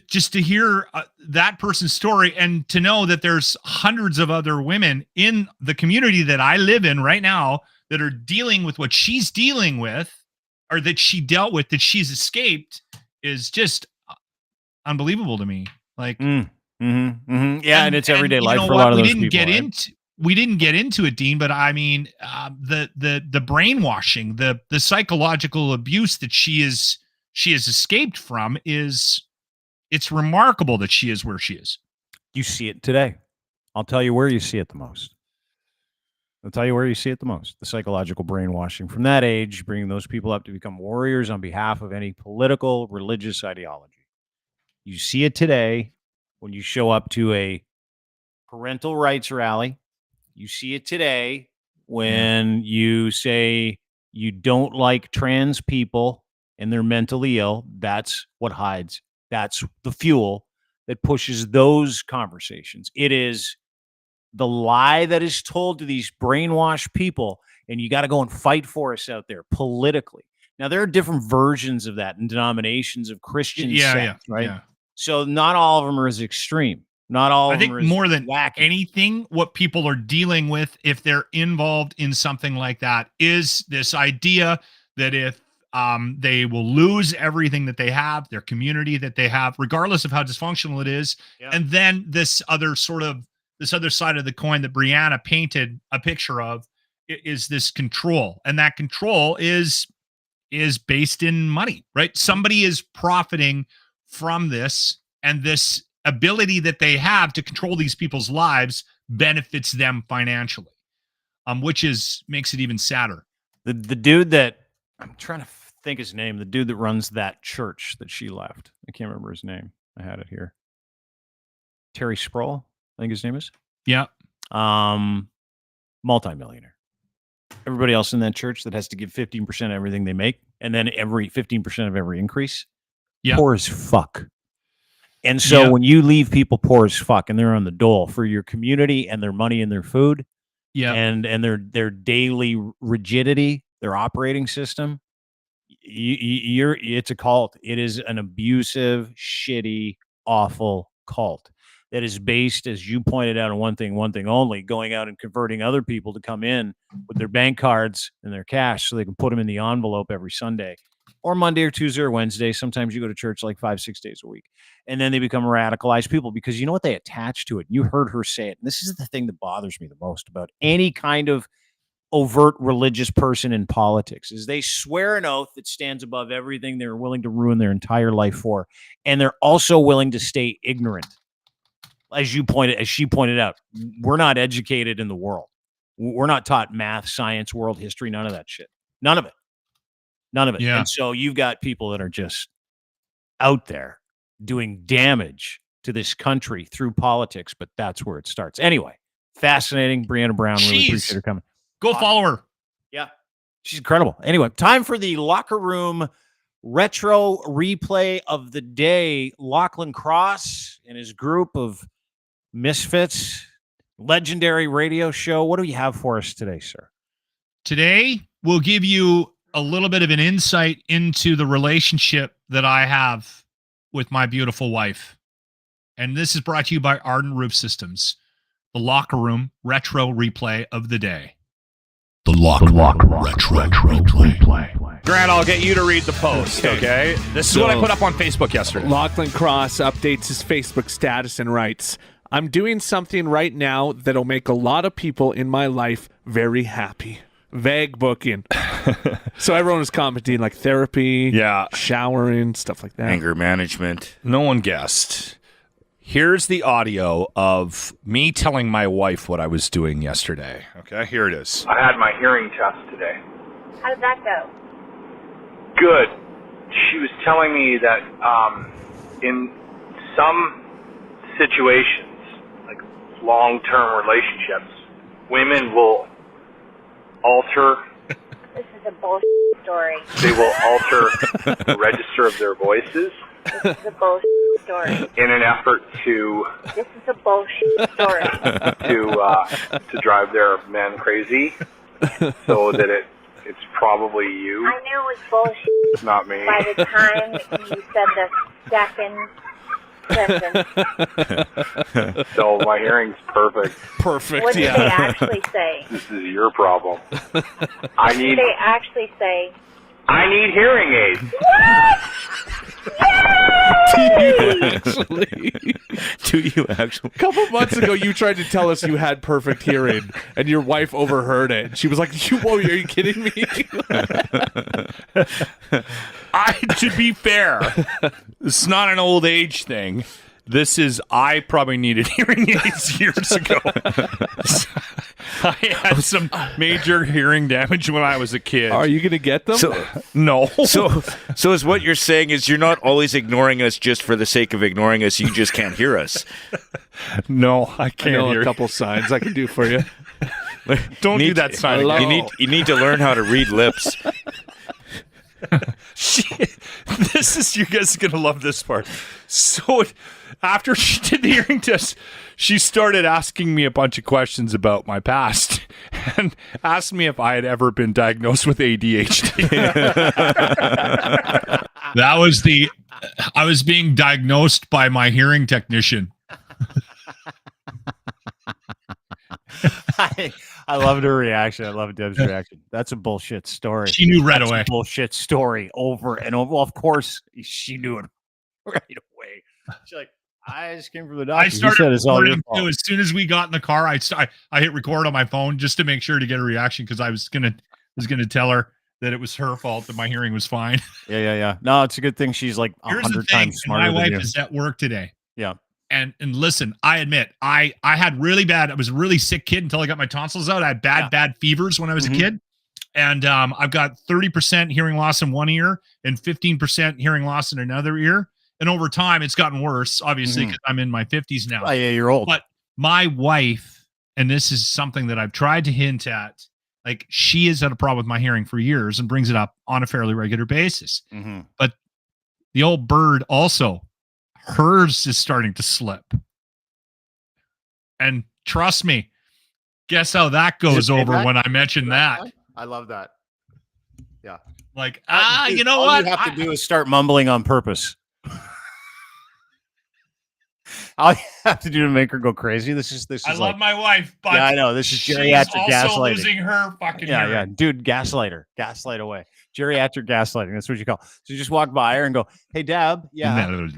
just to hear that person's story and to know that there's hundreds of other women in the community that I live in right now that are dealing with what she's dealing with, or that she dealt with, that she's escaped, is just unbelievable to me. Like, yeah, and it's everyday life for a lot of those people. We didn't get into it, Dean, but I mean, the brainwashing, the psychological abuse that she has escaped from it's remarkable that she is where she is. You see it today. I'll tell you where you see it the most. The psychological brainwashing from that age, bringing those people up to become warriors on behalf of any political, religious ideology. You see it today when you show up to a parental rights rally. You see it today when you say you don't like trans people and they're mentally ill. That's what hides. That's the fuel that pushes those conversations. It is the lie that is told to these brainwashed people, and you got to go and fight for us out there politically. Now, there are different versions of that in denominations of Christian sects, right? Yeah. So not all of them are as extreme. Not all. I think more than anything, what people are dealing with if they're involved in something like that is this idea that if they will lose everything that they have, their community that they have, regardless of how dysfunctional it is, and then this other side of the coin that Breanna painted a picture of is this control, and that control is based in money, right? Somebody is profiting from this, and this ability that they have to control these people's lives benefits them financially, which makes it even sadder. The dude that I'm trying to think his name, the dude that runs that church that she left. I can't remember his name. I had it here. Terry Sproul, I think his name is. Yeah. Multimillionaire. Everybody else in that church that has to give 15% of everything they make, and then every 15% of every increase. Poor as fuck. And so when you leave people poor as fuck and they're on the dole for your community and their money and their food, and their daily rigidity, their operating system, it's a cult. It is an abusive, shitty, awful cult that is based, as you pointed out, on one thing only: going out and converting other people to come in with their bank cards and their cash so they can put them in the envelope every Sunday. Or Monday or Tuesday or Wednesday. Sometimes you go to church like 5-6 days a week. And then they become radicalized people because you know what they attach to it. You heard her say it. And this is the thing that bothers me the most about any kind of overt religious person in politics is they swear an oath that stands above everything they're willing to ruin their entire life for. And they're also willing to stay ignorant. As she pointed out, we're not educated in the world. We're not taught math, science, world history, none of that shit. None of it. Yeah. And so you've got people that are just out there doing damage to this country through politics, but that's where it starts. Anyway, fascinating. Breanna Brown, really appreciate her coming. Go follow her. Yeah, she's incredible. Anyway, time for the locker room retro replay of the day. Lachlan Cross and his group of misfits, legendary radio show. What do you have for us today, sir? Today, we'll give you a little bit of an insight into the relationship that I have with my beautiful wife. And this is brought to you by Arden Roof Systems, the locker room retro replay of the day. The locker room retro replay. Grant, I'll get you to read the post, okay? This is what I put up on Facebook yesterday. Lachlan Cross updates his Facebook status and writes, "I'm doing something right now that'll make a lot of people in my life very happy. Vague booking." So everyone was commenting like therapy, showering, stuff like that. Anger management. No one guessed. Here's the audio of me telling my wife what I was doing yesterday. Okay, here it is. I had my hearing test today. How did that go? Good. she was telling me that in some situations, like long-term relationships, women will alter. This is a bullshit story. They will alter the register of their voices. This is a bullshit story. In an effort to. This is a bullshit story. To drive their men crazy, so that it's probably you. I knew it was bullshit. It's not me. By the time you said the second sentence. So my hearing's perfect. Perfect. What did they actually say? This is your problem. What did they actually say? I need hearing aids. Do you actually? A couple months ago, you tried to tell us you had perfect hearing, and your wife overheard it. She was like, are you kidding me? To be fair, it's not an old age thing. This is, I probably needed hearing aids years ago. I had some major hearing damage when I was a kid. Are you going to get them? No. So is what you're saying is you're not always ignoring us just for the sake of ignoring us. You just can't hear us. No, I can't I know hear a couple signs I can do for you. Don't do that sign Hello. again. You need to learn how to read lips. This is, you guys are gonna love this part. So after she did the hearing test, she started asking me a bunch of questions about my past and asked me if I had ever been diagnosed with ADHD. I was being diagnosed by my hearing technician. I loved her reaction. I love Deb's reaction. That's a bullshit story. She knew right That's away. a bullshit story over and over. Well, of course, she knew it right away. She's like, I just came from the doctor. I started He said it's all your recording fault. too. As soon as we got in the car, I hit record on my phone just to make sure to get a reaction because I was gonna tell her that it was her fault that my hearing was fine. Yeah. No, it's a good thing she's like Here's the 100 thing, times smarter my wife than you. is at work today. Yeah. And listen, I admit, I had really bad. I was a really sick kid until I got my tonsils out. I had bad fevers when I was a kid, and I've got 30% hearing loss in one ear and 15% hearing loss in another ear. And over time, it's gotten worse, obviously, because I'm in my 50s now. Oh, yeah, you're old. But my wife, and this is something that I've tried to hint at, like she has had a problem with my hearing for years and brings it up on a fairly regular basis. But the old bird also. Hers is starting to slip. And trust me, guess how that goes over when I mention that. I love that. Yeah. Like, you know all what? you have to do is start mumbling on purpose. All you have to do to make her go crazy. This is I like, love my wife, but yeah, I know. This is she's geriatric also gaslighting. losing her fucking hearing. Yeah. Dude, gaslighter. Gaslight away. Geriatric gaslighting. That's what you call. So you just walk by her and go, "Hey, Deb." Yeah. And it was,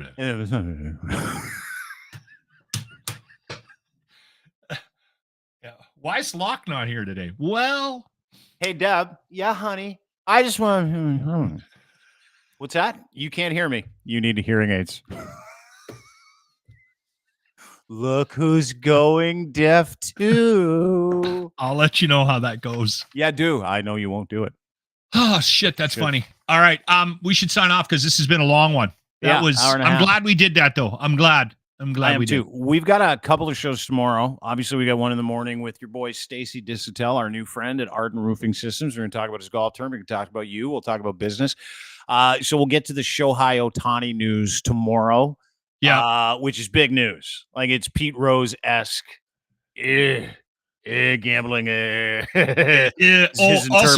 Yeah. Why is Locke not here today? Well, hey, Deb. Yeah, honey. I just want. What's that? You can't hear me. You need hearing aids. Look who's going deaf too. I'll let you know how that goes. Yeah, do. I know you won't do it. Oh shit, that's funny. All right, we should sign off because this has been a long one. That was. I'm glad we did that though. I'm glad we did. We've got a couple of shows tomorrow. Obviously, we got one in the morning with your boy Stacy Dissatel, our new friend at Arden Roofing Systems. We're going to talk about his golf tournament. We can talk about you. We'll talk about business. So we'll get to the Shohei Ohtani news tomorrow. Yeah, which is big news. Like it's Pete Rose-esque. Gambling. Also,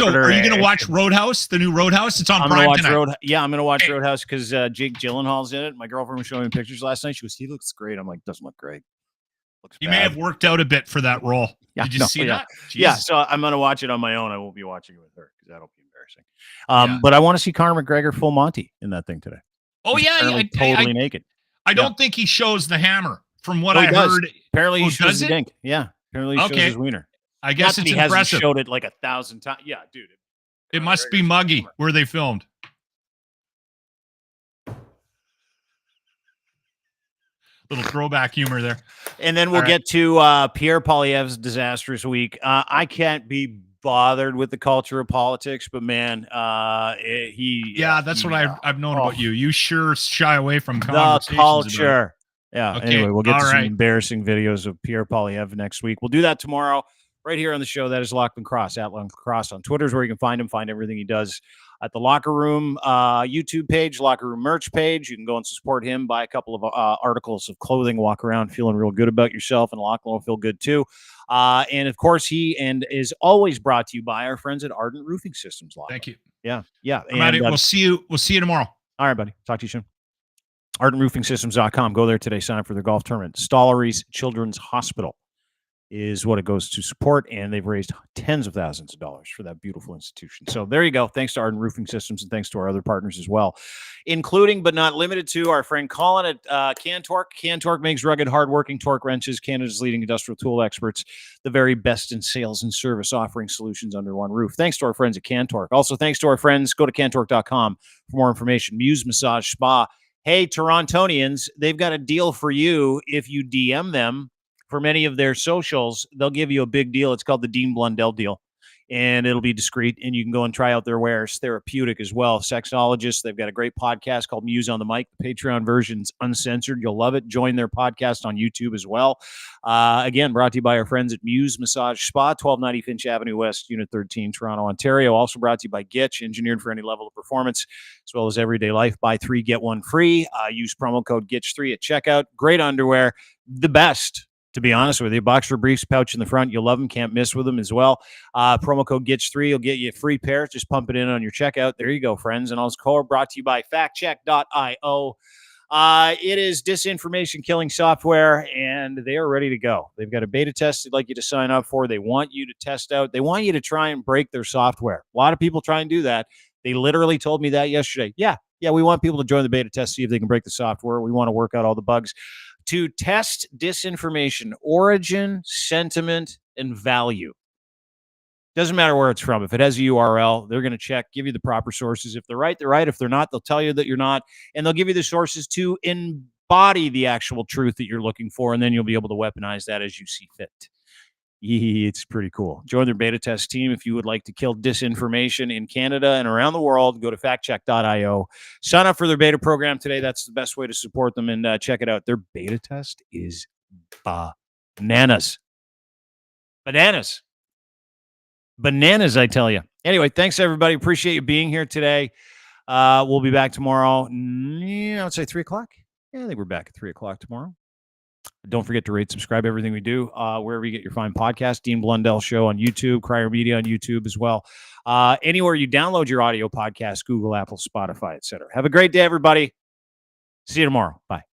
are you going to watch Roadhouse? The new Roadhouse? It's on Prime tonight. I'm going to watch Roadhouse because Jake Gyllenhaal's in it. My girlfriend was showing me pictures last night. She goes, "He looks great." I'm like, "Doesn't look great. Looks He bad." may have worked out a bit for that role. Yeah, Did you see that? Yeah, so I'm going to watch it on my own. I won't be watching it with her because that'll be embarrassing. But I want to see Conor McGregor full Monty in that thing today. Oh, He's yeah. totally naked. I don't think he shows the hammer from what I heard. Apparently he shows the dink. Yeah. Apparently he shows his wiener. I guess it's he impressive. Hasn't showed it like 1,000 times. Yeah, dude. It must be muggy where they filmed. Little throwback humor there. And then we'll get to Pierre Poilievre's disastrous week. I can't be bothered with the culture of politics, but man, that's what I've known about you. You sure shy away from the conversations culture. Yeah. Okay, Anyway, we'll get to some right. embarrassing videos of Pierre Poilievre next week. We'll do that tomorrow, right here on the show. That is Lachlan Cross, at Lachlan Cross on Twitter is where you can find him, find everything he does at the Locker Room YouTube page, Locker Room merch page. You can go and support him, buy a couple of articles of clothing, walk around feeling real good about yourself, and Lachlan will feel good too. And of course, he is always brought to you by our friends at Ardent Roofing Systems. Lachlan. Thank you. Yeah. And, we'll see you tomorrow. All right, buddy. Talk to you soon. ArdentRoofingSystems.com. Go there today. Sign up for their golf tournament. Stollery's Children's Hospital is what it goes to support, and they've raised tens of thousands of dollars for that beautiful institution. So there you go. Thanks to Ardent Roofing Systems, and thanks to our other partners as well, including but not limited to our friend Colin at Cantork. Cantork makes rugged, hardworking torque wrenches, Canada's leading industrial tool experts, the very best in sales and service, offering solutions under one roof. Thanks to our friends at Cantork. Also, thanks to our friends. Go to Cantork.com for more information. Muse Massage Spa. Hey, Torontonians, they've got a deal for you if you DM them for many of their socials. They'll give you a big deal. It's called the Dean Blundell deal, and it'll be discreet, and you can go and try out their wares. Therapeutic as well. Sexologists. They've got a great podcast called Muse on the Mic. The Patreon version's uncensored. You'll love it. Join their podcast on YouTube as well. Again, brought to you by our friends at Muse Massage Spa, 1290 Finch Avenue West, Unit 13, Toronto, Ontario. Also brought to you by Gitch, engineered for any level of performance, as well as everyday life. Buy 3, get 1 free. Use promo code GITCH3 at checkout. Great underwear. The best. To be honest with you, boxer briefs, pouch in the front. You'll love them. Can't miss with them as well. Promo code GITCH3 will get you a free pair. Just pump it in on your checkout. There you go, friends. And also brought to you by factcheck.io. It is disinformation killing software, and they are ready to go. They've got a beta test they'd like you to sign up for. They want you to test out. They want you to try and break their software. A lot of people try and do that. They literally told me that yesterday. Yeah, we want people to join the beta test, see if they can break the software. We want to work out all the bugs. To test disinformation, origin, sentiment, and value. Doesn't matter where it's from. If it has a URL, they're going to check, give you the proper sources. If they're right, they're right. If they're not, they'll tell you that you're not. And they'll give you the sources to embody the actual truth that you're looking for. And then you'll be able to weaponize that as you see fit. It's pretty cool. Join their beta test team if you would like to kill disinformation in Canada and around the world. Go to factcheck.io. Sign up for their beta program today. That's the best way to support them, and check it out. Their beta test is bananas. Bananas, I tell you. Anyway, thanks, everybody. Appreciate you being here today. We'll be back tomorrow. I'd say 3 o'clock. Yeah, I think we're back at 3 o'clock tomorrow. Don't forget to rate, subscribe, everything we do, wherever you get your fine podcast. Dean Blundell Show on YouTube, Crier Media on YouTube as well. Anywhere you download your audio podcast, Google, Apple, Spotify, etc. Have a great day, everybody. See you tomorrow. Bye.